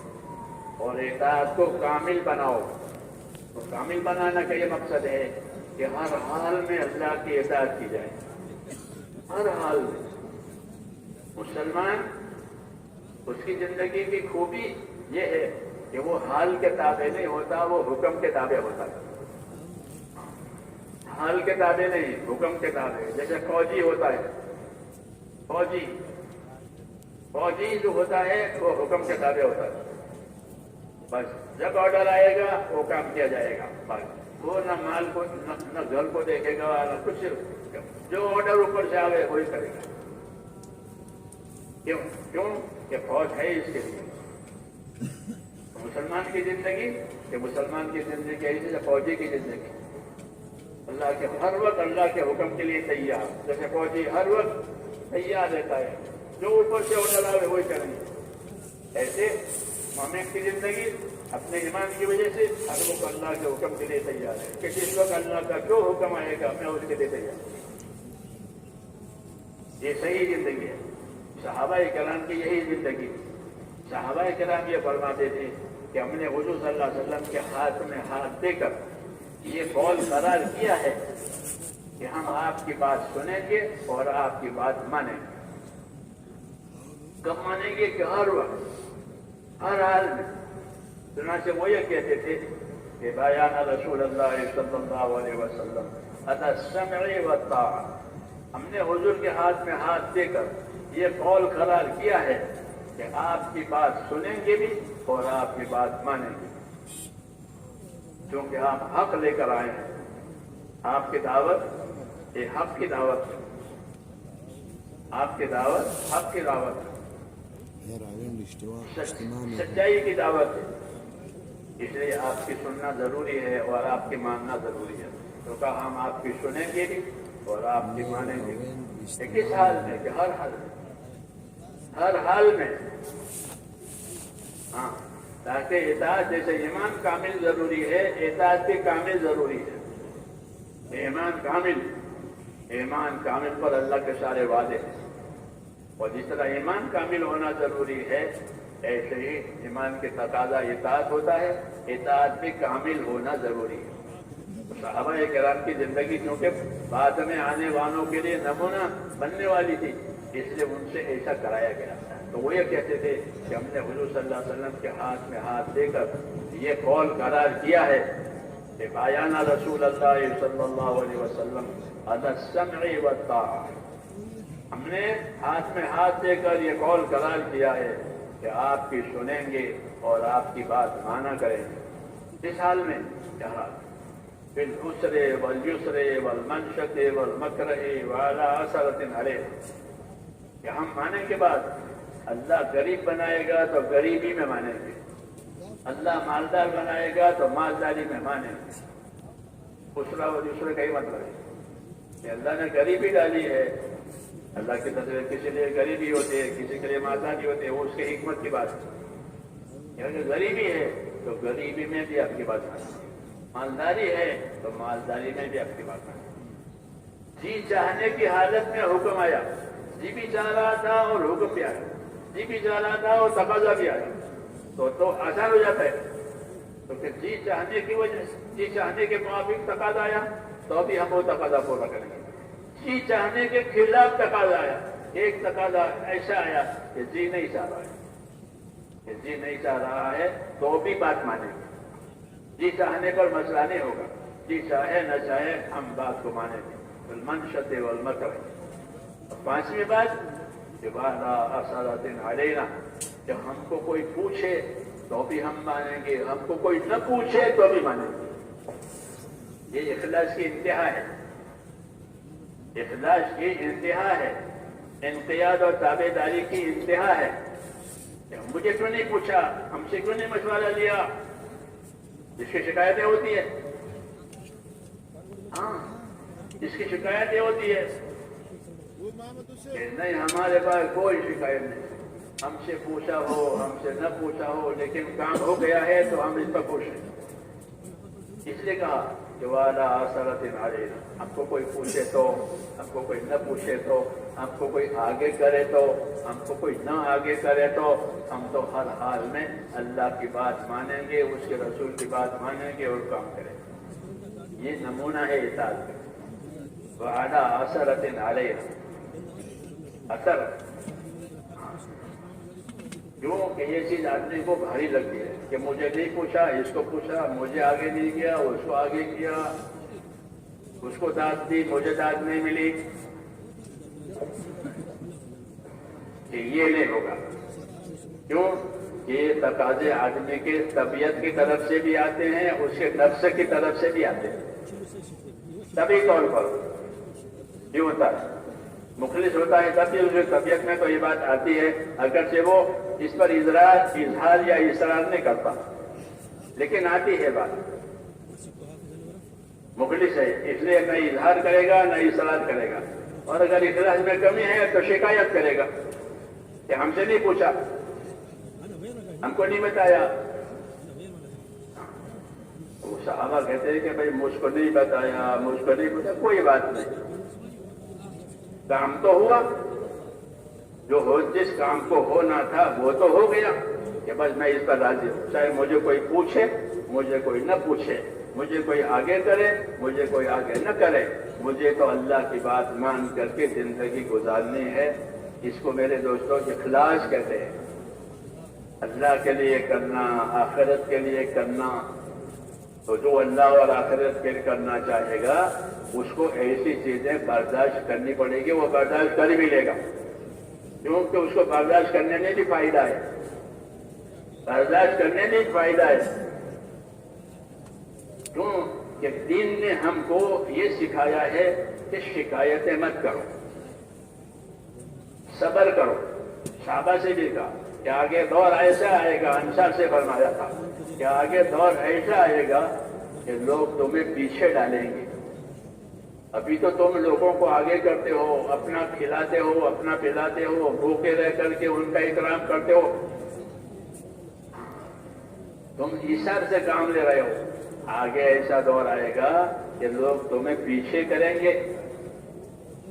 اور اطاعت کو کامل بناؤ. تو کامل بنانا کا یہ مقصد ہے کہ ہر حال میں اللہ کی اطاعت کی جائے، ہر حال میں. مسلمان اس کی زندگی کی خوبی یہ ہے کہ وہ حال کے تابع نہیں ہوتا، وہ حکم کے تابع ہوتا ہے. حال کے تابع نہیں، حکم کے تابع. جیسے فوجی ہوتا ہے، فوجی جو ہوتا ہے وہ حکم کے تابع ہوتا ہے. بس جب آرڈر آئے گا وہ کام کیا جائے گا. بس وہ نہ مال کو نہ گھر کو دیکھے گا نہ کچھ. جو آرڈر اوپر سے آئے وہی کرے گا. کیوں کہ فوج ہے اس کے لیے. مسلمان کی زندگی کہ مسلمان کی زندگی ایسی فوجی کی زندگی اللہ کے ہر وقت اللہ کے حکم کے لیے تیار. جیسے فوجی ہر وقت تیار رہتا ہے، جو اوپر سے آرڈر آئے وہی کریں گے. ایسے مومن کی زندگی اپنے ایمان کی وجہ سے ہر وقت اللہ کے حکم کے لیے تیار ہے کہ جس وقت اللہ کا جو حکم آئے گا میں اس کے لیے تیار ہوں. یہ صحیح زندگی ہے. صحابہ کرام کی یہی زندگی. صحابہ کرام یہ فرماتے تھے کہ ہم نے حضور صلی اللہ علیہ وسلم کے ہاتھ میں ہاتھ دے کر یہ قول قرار کیا ہے کہ ہم آپ کی بات سنیں گے اور آپ کی بات مانیں گے. کب مانیں گے کہ ہر وقت ہر حال میں. چنانچہ وہ یہ کہتے تھے کہ بیان رسول اللہ صلی اللہ علیہ وسلم علی السمع والطاعہ. ہم نے حضور کے ہاتھ میں ہاتھ دے کر یہ قول قرار کیا ہے کہ آپ کی بات سنیں گے بھی اور آپ کی بات مانیں گے. کیونکہ آپ حق لے کر آئے ہیں. آپ کی دعوت یہ حق کی دعوت ہے. آپ کی دعوت حق کی دعوت ہے، سچائی کی دعوت ہے. اس لیے آپ کی سننا ضروری ہے اور آپ کی ماننا ضروری ہے. تو کہا ہم آپ کی سنیں گے بھی اور آپ کی مانیں گے. کس حال میں کہ ہر حال میں، ہر حال میں. ہاں، تاکہ اطاعت جیسے ایمان کامل ضروری ہے اطاعت بھی کامل ضروری ہے. ایمان کامل پر اللہ کے سارے وعدے ہیں. اور جس طرح ایمان کامل ہونا ضروری ہے ایسے ہی ایمان کے تقاضا اطاعت ہوتا ہے، اطاعت بھی کامل ہونا ضروری ہے. صحابہ کرام کی زندگی کیونکہ بعد میں آنے والوں کے لیے نمونہ بننے والی تھی، اس لیے ان سے ایسا کرایا گیا. تو وہ یہ کہتے تھے کہ ہم نے حضور صلی اللہ علیہ وسلم کے ہاتھ میں ہاتھ دے کر یہ قول قرار کیا ہے کہ بیان رسول اللہ صلی اللہ علیہ وسلم علی السمع والطاعہ. ہم نے ہاتھ میں ہاتھ دے کر یہ قول قرار کیا ہے کہ آپ کی سنیں گے اور آپ کی بات مانا کریں گے. اس حال میں کیا بالعسر والیسر والمنشط والمکرہ وعلی اثرۃ علیہ کہ ہم ماننے کے بعد اللہ غریب بنائے گا تو غریبی میں مانیں گے، اللہ مالدار بنائے گا تو مالداری میں مانیں گے. اسرا و دوسرے کا ہی مطلب ہے کہ اللہ نے غریبی ڈالی ہے. اللہ کی طرف کسی لیے غریبی ہوتی ہے، کسی کے لیے مالداری ہوتی ہے، وہ اس کی حکمت کی بات ہے. یعنی غریبی ہے تو غریبی میں بھی آپ کی بات مانیں، مالداری ہے تو مالداری میں بھی آپ کی بات مانیں. جی چاہنے کی حالت میں حکم آیا، جی بھی چاہ رہا تھا اور حکم بھی آیا، جی بھی چاہ رہا تھا اور تقاضا بھی آیا تو آسان ہو جاتا ہے. تو پھر جی چاہنے کی وجہ سے جی چاہنے کے موافق تقاضا آیا تو بھی ہم وہ تقاضا پورا کریں گے. جی چاہنے کے خلاف تقاضا آیا، ایک تقاضا ایسا آیا کہ جی نہیں چاہ رہا ہے، کہ جی نہیں چاہ رہا ہے تو بھی بات مانیں گے. جی چاہنے پر مسئلہ نہیں ہوگا، جی چاہے نہ چاہے ہم بات کو مانیں گے. المنشط والمکرہ. پانچویں بات کہ وعلی اثرۃ علینا کہ ہم کو کوئی پوچھے تو بھی ہم مانیں گے، ہم کو کوئی نہ پوچھے تو بھی مانیں گے. یہ اخلاص کی انتہا ہے، اخلاص کی انتہا ہے، انقیاد اور تابع داری کی انتہا ہے. مجھے کیوں نہیں پوچھا، ہم سے کیوں نہیں مشورہ لیا؟ جس کی شکایتیں ہوتی ہے، ہاں جس کی شکایتیں ہوتی ہے کہ نہیں ہمارے پاس کوئی شکایت نہیں، ہم سے پوچھا ہو ہم سے نہ پوچھا ہو لیکن کام ہو گیا ہے تو ہم اس پر خوش ہیں. اس لیے کہا کہ وعلی اثرۃ علینا. ہم کو کوئی پوچھے تو، ہم کو کوئی نہ پوچھے تو، ہم کو کوئی آگے کرے تو، ہم کو کوئی نہ آگے کرے تو ہم تو ہر حال میں اللہ کی بات مانیں گے، اس کے رسول کی بات مانیں گے اور کام کریں گے. یہ نمونہ ہے اطاعت کا. وعلی اثرۃ علینا. اثر کیوں کہ یہ چیز آدمی کو بھاری لگتی ہے کہ مجھے نہیں پوچھا، اس کو پوچھا، مجھے آگے نہیں کیا، اس کو آگے کیا، اس کو داد دی، مجھے داد نہیں ملی، کہ یہ نہیں ہوگا۔ کیوں؟ یہ تقاضے آدمی کے طبیعت کی طرف سے بھی آتے ہیں، اس کے نفس کی طرف سے بھی آتے ہیں۔ طبی طور پر یہ ہوتا ہے، مخلص ہوتا ہے تب بھی اس کی طبیعت میں تو یہ بات آتی ہے، اگرچہ وہ اس پر اظہار یا اصرار نہیں کرتا، لیکن آتی ہے بات۔ مخلص ہے اس لیے نہ اظہار کرے گا نہ اصرار کرے گا، اور اگر اخلاص میں کمی ہے تو شکایت کرے گا کہ ہم سے نہیں پوچھا، ہم کو نہیں بتایا۔ وہ صحابہ کہتے ہیں کہ بھائی مجھ کو نہیں بتایا، مجھ کو نہیں پوچھا، کوئی بات نہیں، کام تو ہوا، جس کام کو ہونا تھا وہ تو ہو گیا، کہ بس میں اس پر راضی ہوں، چاہے مجھے کوئی پوچھے، مجھے کوئی نہ پوچھے، مجھے کوئی آگے کرے، مجھے کوئی آگے نہ کرے، مجھے تو اللہ کی بات مان کر کے زندگی گزارنی ہے۔ اس کو میرے دوستوں اخلاص کہتے ہیں، اللہ کے لیے کرنا، آخرت کے لیے کرنا۔ تو جو اللہ اور آخرت کے لیے کرنا چاہے گا اس کو ایسی چیزیں برداشت کرنی پڑے گی، وہ برداشت کر بھی لے گا، کیونکہ اس کو برداشت کرنے میں بھی فائدہ ہے، برداشت کرنے میں بھی فائدہ ہے۔ کیوں کہ دین نے ہم کو یہ سکھایا ہے کہ شکایتیں مت کرو، صبر کرو۔ صحابہ سے بھی کہا کہ آگے دور ایسا آئے گا، انصار سے فرمایا تھا کہ آگے دور ایسا آئے گا کہ لوگ تمہیں پیچھے ڈالیں گے۔ ابھی تو تم لوگوں کو آگے کرتے ہو، اپنا کھلاتے ہو، اپنا پلاتے ہو، بھوکے رہ کر کے ان کا اکرام کرتے ہو، تم ایثار سے کام لے رہے ہو۔ آگے ایسا دور آئے گا کہ لوگ تمہیں پیچھے کریں گے،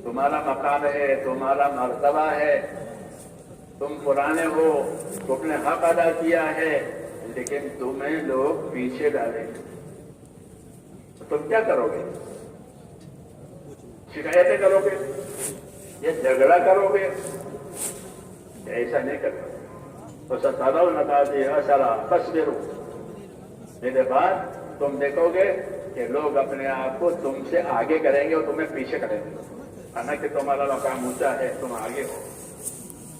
تمہارا مقام ہے، تمہارا مرتبہ ہے، تم پرانے ہو، تم نے حق ادا کیا ہے، لیکن تمہیں لوگ پیچھے ڈالیں گے، تو تم کیا کرو گے؟ شکایتیں کرو گے یا جھگڑا کرو گے؟ ایسا نہیں کرو۔ تو ستارو نتاجی اثرا فاصبروا، میرے بعد تم دیکھو گے کہ لوگ اپنے آپ کو تم سے آگے کریں گے اور تمہیں پیچھے کریں گے، حالانکہ تمہارا مقام اونچا ہے، تم آگے ہو،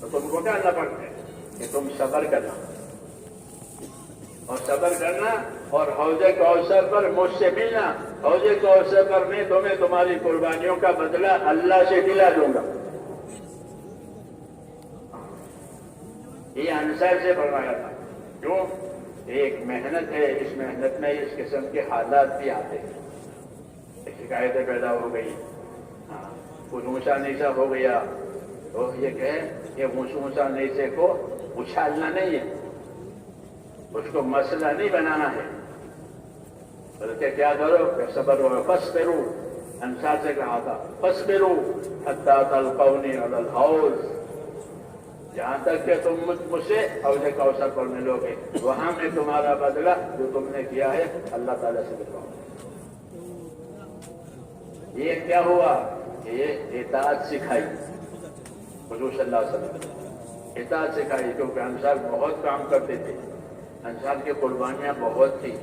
تو تم کو کیا کرنا پڑتا ہے کہ تم صبر کرنا، اور صبر کرنا، اور حوض کوثر پر مجھ سے ملنا۔ حوض کوثر پر میں تمہیں تمہاری قربانیوں کا بدلہ اللہ سے دلا دوں گا۔ یہ انصار سے فرمایا تھا۔ کیوں؟ ایک محنت ہے، اس محنت میں اس قسم کے حالات بھی آتے ہیں، شکایتیں پیدا ہو گئی، کچھ اونچا نیچا ہو گیا، تو یہ کہے کہ اونچا نیچے کو اچھالنا نہیں ہے، اس کو مسئلہ نہیں بنانا ہے، بلکہ کیا کرو کہ صبر و فاصبروا، انصار سے کہا تھا فاصبروا حتی تلقونی علی الحوض، جہاں تک کہ تم مجھ سے حوض کوثر پر ملو گے، وہاں میں تمہارا بدلہ جو تم نے کیا ہے اللہ تعالیٰ سے دلواؤں گا۔ یہ کیا ہوا کہ یہ اطاعت سکھائی حضور صلی اللہ علیہ وسلم، اطاعت سکھائی، کیونکہ انصار بہت کام کرتے تھے، انصار کی قربانیاں بہت تھی،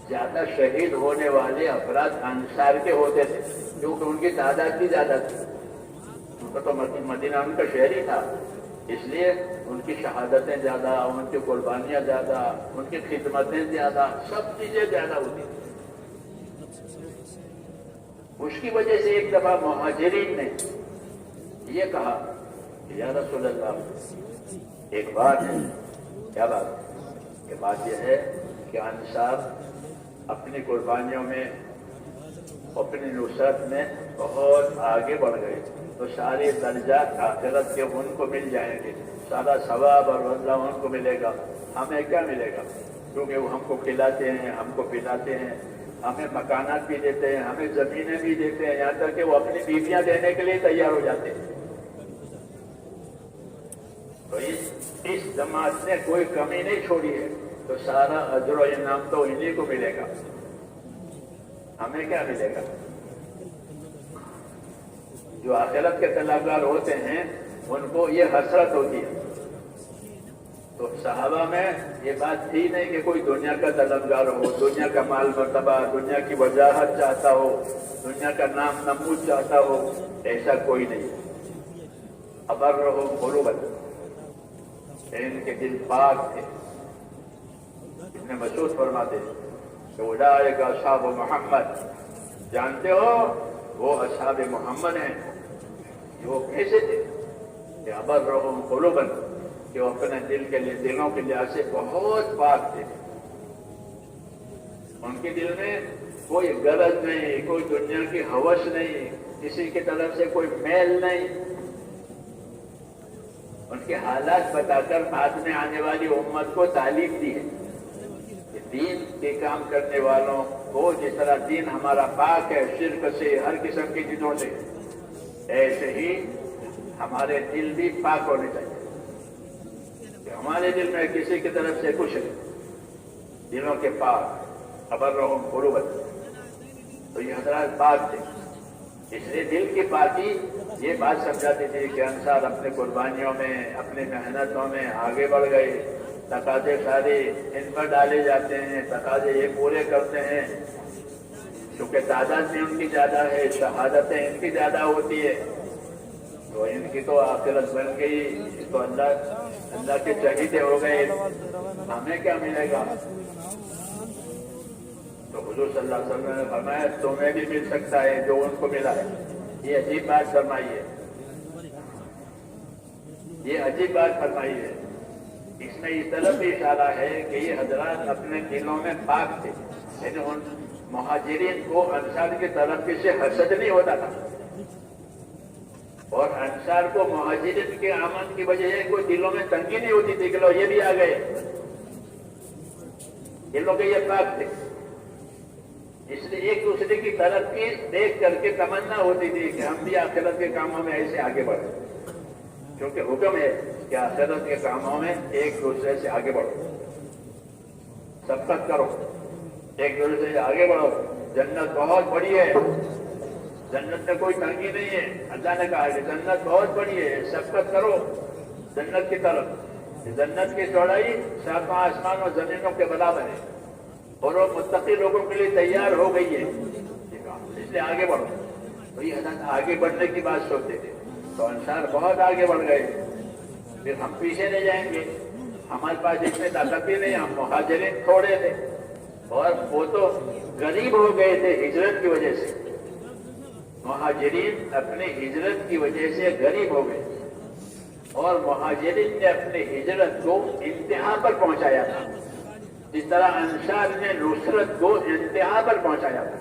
زیادہ شہید ہونے والے افراد انصار کے ہوتے تھے، کیونکہ ان کی تعداد بھی زیادہ تھی، ان کا تو مدینہ ان کا شہر ہی تھا، اس لیے ان کی شہادتیں زیادہ، ان کی قربانیاں زیادہ، ان کی خدمتیں زیادہ، سب چیزیں زیادہ ہوتی تھیں۔ اس کی وجہ سے ایک دفعہ مہاجرین نے یہ کہا کہ یا رسول اللہ ایک بات ہے۔ کیا بات ہے؟ یہ بات یہ ہے کہ انصار اپنی قربانیوں میں، اپنی نصرت میں بہت آگے بڑھ گئے، تو سارے درجات آخرت کے ان کو مل جائیں گے، سارا ثواب اور بدلہ ان کو ملے گا، ہمیں کیا ملے گا؟ کیونکہ وہ ہم کو کھلاتے ہیں، ہم کو پلاتے ہیں، ہمیں مکانات بھی دیتے ہیں، ہمیں زمینیں بھی دیتے ہیں، یہاں تک کہ وہ اپنی بیویاں دینے کے لیے تیار ہو جاتے ہیں۔ تو اس جماعت نے کوئی کمی نہیں چھوڑی ہے، تو سارا اجر و انعام تو انہی کو ملے گا، ہمیں کیا ملے گا؟ جو آخرت کے طلبگار ہوتے ہیں ان کو یہ حسرت ہوتی ہے تو صحابہ میں یہ بات تھی نہیں کہ کوئی دنیا کا طلبگار ہو، دنیا کا مال مرتبہ، دنیا کی وجاہت چاہتا ہو، دنیا کا نام نمود چاہتا ہو، ایسا کوئی نہیں۔ ابرہم قلوبا، ان کے دل پاک تھے۔ ابن مسعود فرماتے کہ اولئک اصحاب محمد، جانتے ہو وہ اصحاب محمد ہیں۔ وہ کیسے تھے کہ ابرہم قلوبا، کہ وہ اپنے دلوں کے لحاظ سے بہت پاک تھے۔ ان کے دل میں کوئی غرض نہیں، کوئی دنیا کی ہوس نہیں، کسی کی طرف سے کوئی میل نہیں۔ ان کے حالات بتا کر بعد میں آنے والی امت کو تعلیم دی ہے کہ دین کے کام کرنے والوں کو جس طرح دین ہمارا پاک ہے شرک سے، ہر قسم کی چیزوں سے، ایسے ہی ہمارے دل بھی پاک ہونے چاہیے کہ ہمارے دل میں کسی کی طرف سے کچھ نہیں، دلوں کے پاک۔ ابرہم قلوبا، تو یہ حضرات پاک تھے۔ اس لیے دل کی پاکی یہ بات سمجھاتی تھی کہ انصار اپنے قربانیوں میں، اپنی محنتوں میں آگے بڑھ گئے، تقاضے سارے ان پر ڈالے جاتے ہیں، تقاضے یہ پورے کرتے ہیں، کیونکہ تعداد بھی ان کی زیادہ ہے، شہادتیں ان کی زیادہ ہوتی ہے، تو ان کی تو آخرت بن گئی، تو اللہ کے چہیتے ہو گئے، ہمیں کیا ملے گا؟ تو حضور صلی اللہ علیہ وسلم نے فرمایا تمہیں بھی مل سکتا ہے جو ان کو ملا ہے۔ یہ عجیب بات فرمائی ہے، یہ عجیب بات فرمائی ہے۔ اس میں اس طرف بھی اشارہ ہے کہ یہ حضرات اپنے دلوں میں پاک تھے، یعنی ان مہاجرین کو انصار کی طرف سے حسد نہیں ہوتا تھا، اور انصار کو مہاجرین کے آمد کی وجہ سے کوئی دلوں میں تنگی نہیں ہوتی تھی کہ لو یہ بھی آ گئے، دلوں کے یہ پاک تھے۔ اس لیے ایک دوسرے کی ترقی دیکھ کر کے تمنا ہوتی تھی کہ ہم بھی آخرت کے کاموں میں ایسے آگے بڑھیں، کیونکہ حکم ہے کہ آخرت کے کاموں میں ایک دوسرے سے آگے بڑھو، سبقت کرو، ایک دوسرے سے آگے بڑھو۔ جنت بہت بڑی ہے، جنت میں کوئی تنگی نہیں ہے۔ اللہ نے کہا کہ جنت بہت بڑی ہے، سبقت کرو جنت کی طرف۔ جنت کی چوڑائی 7 آسمان اور زمینوں کے برابر ہے، اور وہ متقی لوگوں کے لیے تیار ہو گئی ہے، اس لیے آگے بڑھو۔ تو یہ حضرت آگے بڑھنے کی بات سوچتے تھے، تو انصار بہت آگے بڑھ گئے۔ پھر ہم پیچھے نہیں جائیں گے، ہمارے پاس اتنے طاقت بھی نہیں، ہم مہاجرین تھوڑے تھے، اور وہ تو غریب ہو گئے تھے ہجرت کی وجہ سے۔ مہاجرین اپنی ہجرت کی وجہ سے غریب ہو گئے، اور مہاجرین نے اپنی ہجرت کو انتہا پر پہنچایا تھا، جس طرح انصار نے نصرت کو انتہا پر پہنچایا تھا۔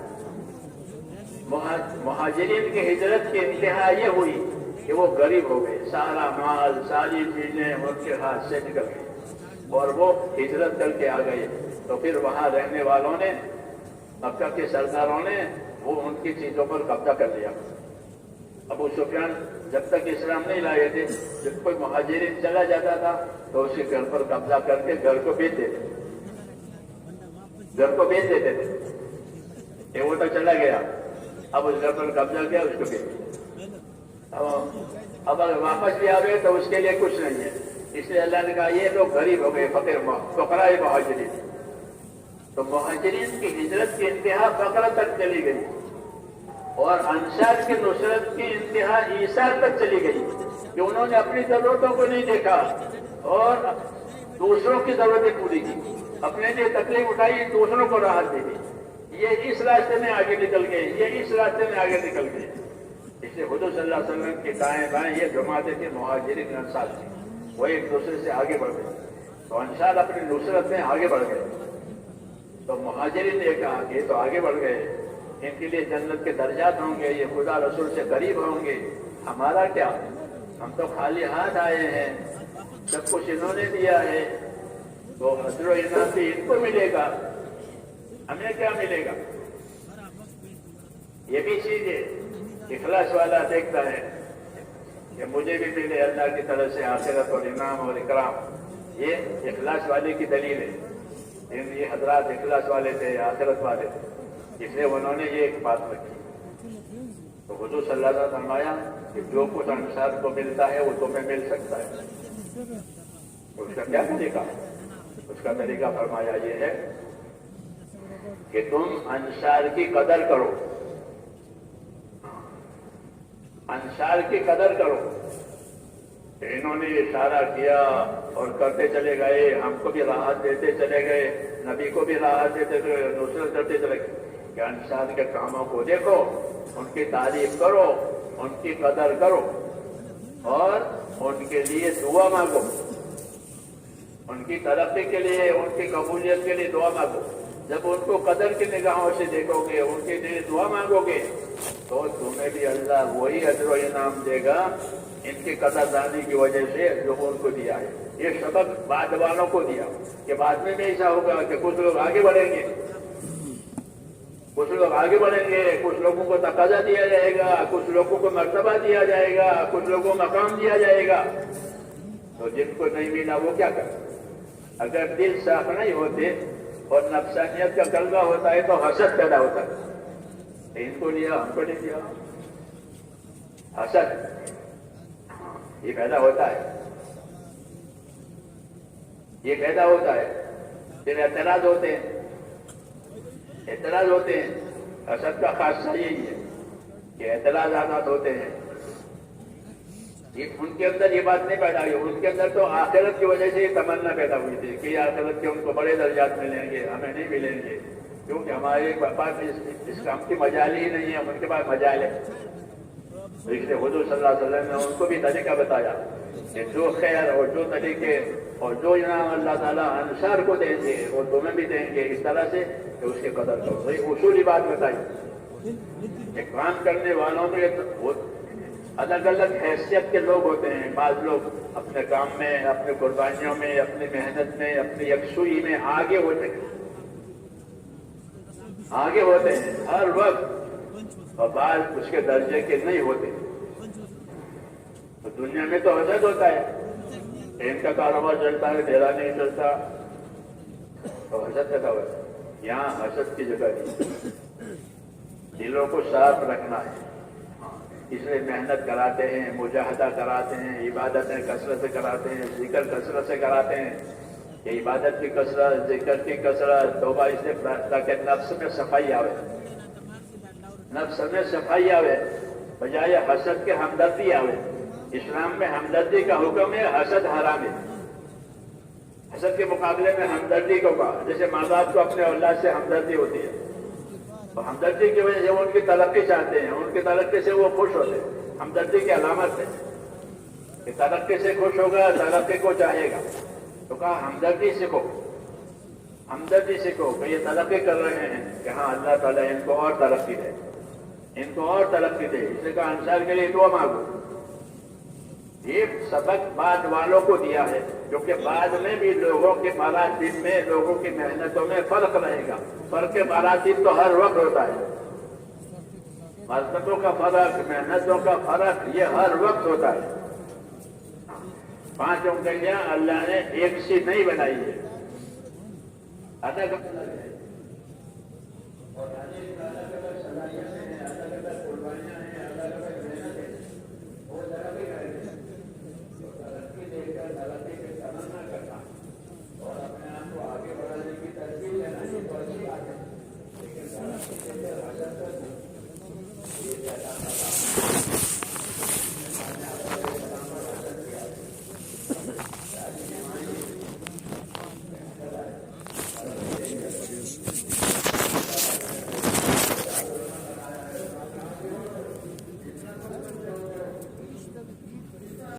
مہاجرین کی ہجرت کی انتہا یہ ہوئی کہ وہ غریب ہو گئے، سارا مال، ساری چیزیں ان کے ہاتھ سے نکل گئی، اور وہ ہجرت کر کے آ گئے۔ تو پھر وہاں رہنے والوں نے، مکہ کے سرداروں نے، وہ ان کی چیزوں پر قبضہ کر لیا۔ ابو سفیان جب تک اسلام نہیں لائے تھے، جب کوئی مہاجرین چلا جاتا تھا تو اس کے گھر پر قبضہ کر کے گھر کو بیچ دیتے تھے، گھر کو بیچ دیتے تھے کہ وہ تو چلا گیا، اب اس گھر پر قبضہ کیا، اس کو بیچ دیا۔ اب اگر واپس بھی آ گئے تو اس کے لیے کچھ نہیں ہے، اس لیے اللہ نے کہا یہ لوگ غریب ہو گئے، فقراء مہاجرین۔ تو مہاجرین کی ہجرت کی انتہا فقر تک چلی گئی، اور انصار کی نصرت کی انتہا ایثار تک چلی گئی، کہ انہوں نے اپنی ضرورتوں کو نہیں دیکھا اور دوسروں کی ضرورتیں پوری کی، اپنے لیے تکلیف اٹھائی، دوسروں کو راحت دے دی۔ یہ اس راستے میں آگے نکل گئے، یہ اس راستے میں آگے نکل گئے۔ اس لیے حضور صلی اللہ علیہ وسلم کے دائیں بائیں یہ جماعتیں تھیں، مہاجرین انصار تھے، وہ ایک دوسرے سے آگے بڑھ گئے، تو انصار اپنی نصرت میں آگے بڑھ گئے۔ تو مہاجرین نے کہا کہ تو آگے بڑھ گئے، ان کے لیے جنت کے درجات ہوں گے، یہ خدا رسول سے قریب ہوں گے، ہمارا کیا؟ ہم تو خالی ہاتھ آئے ہیں، سب کچھ انہوں نے دیا ہے، تو حضر و انعام بھی ان کو ملے گا، ہمیں کیا ملے گا؟ یہ بھی چیز ہے، اخلاص والا دیکھتا ہے کہ مجھے بھی ملے اللہ کی طرف سے آخرت اور انعام اور اکرام، یہ اخلاص والے کی دلیل ہے۔ یہ حضرات اخلاص والے تھے، آخرت والے تھے، اس لیے انہوں نے یہ ایک بات رکھی۔ تو حضور صلی اللہ علیہ وسلم نے فرمایا کہ جو کچھ انصار کو ملتا ہے وہ تمہیں مل سکتا ہے، اس کا کیا طریقہ؟ اس کا طریقہ فرمایا یہ ہے کہ تم انصار کی قدر کرو، انصار کی قدر کرو۔ انہوں نے اشارہ کیا اور کرتے چلے گئے، ہم کو بھی راحت دیتے چلے گئے، نبی کو بھی راحت دیتے چلے، نصرت کرتے چلے گئے کہ انصار کے کاموں کو دیکھو، ان کی تعریف کرو، ان کی قدر کرو اور ان کے لیے دعا مانگو، ان کی ترقی کے لیے، ان کی قبولیت کے لیے دعا مانگو۔ جب ان کو قدر کی نگاہوں سے دیکھو گے، ان کے لیے دعا مانگو گے تو تمہیں بھی اللہ وہی اجر و انعام دے گا ان کی قدر دانی کی وجہ سے جو ان کو دیا ہے۔ یہ سبق بعد والوں کو دیا کہ بعد میں بھی ایسا ہوگا کہ کچھ لوگ آگے بڑھیں گے، کچھ لوگ آگے بڑھیں گے، کچھ لوگوں کو تقاضا دیا جائے گا، کچھ لوگوں کو مرتبہ دیا جائے گا، کچھ لوگوں کو مقام دیا جائے گا، تو جن کو نہیں ملا وہ کیا کرے؟ اگر دل صاف نہیں ہوتے اور نفسانیت کا غلبہ ہوتا ہے تو حسد پیدا ہوتا ہے، ان کو لیا ہم کو نہیں دیا، حسد یہ پیدا ہوتا ہے، یہ پیدا ہوتا ہے، پھر اعتراض ہوتے ہیں، اعتراض ہوتے ہیں۔ حسد کا خاصہ یہی ہے کہ اعتراضات ہوتے ہیں، ان کے اندر یہ بات نہیں پیدا ہوئی، ان کے اندر تو آخرت کی وجہ سے یہ تمنا پیدا ہوئی تھی کہ آخرت کے ان کو بڑے درجات ملیں گے، ہمیں نہیں ملیں گے، کیونکہ ہمارے پاس اس کام کی مجال ہی نہیں ہے، ان کے پاس مجال ہے۔ تو اس لیے حضور صلی اللہ علیہ وسلم نے ان کو بھی طریقہ بتایا کہ جو خیر اور جو طریقے اور جو انعام اللہ تعالیٰ انصار کو دیں گے وہ تمہیں بھی دیں گے، اس طرح سے کہ اس کی قدر کرو۔ وہی اصولی بات بتائی کہ کام کرنے والوں میں الگ الگ حیثیت کے لوگ ہوتے ہیں، بعض لوگ اپنے کام میں، اپنے قربانیوں میں، اپنی محنت میں، اپنی یکسوئی میں آگے ہوتے ہیں، آگے ہوتے ہیں ہر وقت، اور بعض اس کے درجے کے نہیں ہوتے۔ تو دنیا میں تو حسد ہوتا ہے، ان کا کاروبار چلتا ہے میرا نہیں چلتا، تو حسد پیدا ہوتا ہے۔ یہاں حسد کی جگہ نہیں، دلوں کو صاف رکھنا ہے، اس لیے محنت کراتے ہیں، مجاہدہ کراتے ہیں، عبادتیں کثرت سے کراتے ہیں، ذکر کثرت سے کراتے ہیں کہ عبادت کی کثرت، ذکر کی کثرت، توبہ اس لیے تاکہ نفس میں صفائی آوے، نفس میں صفائی آوے، بجائے حسد کے ہمدردی آوے۔ اسلام میں ہمدردی کا حکم ہے، حسد حرام ہے۔ حسد کے مقابلے میں ہمدردی کو کہا، جیسے ماں باپ کو اپنے اولاد سے ہمدردی ہوتی ہے، تو ہمدردی کی وجہ سے وہ ان کی ترقی چاہتے ہیں، ان کی ترقی سے وہ خوش ہوتے ہیں، ہمدردی کی علامت ہے کہ ترقی سے خوش ہوگا، ترقی کو چاہے گا، تو کہا ہمدردی سیکھو، ہمدردی سیکھو کہ یہ ترقی کر رہے ہیں کہ ہاں اللہ تعالیٰ ان کو اور ترقی دے، ان کو اور ترقی دے، اس نے کہا انصار کے لیے دعا مانگو۔ یہ سبق بعد والوں کو دیا ہے، کیونکہ بعد میں بھی لوگوں کے مراتب میں، لوگوں کی محنتوں میں فرق رہے گا۔ فرق مراتب تو ہر وقت ہوتا ہے، مرتبوں کا فرق، محنتوں کا فرق، یہ ہر وقت ہوتا ہے۔ 5 انگلیاں اللہ نے ایک سی نہیں بنائی ہے، الگ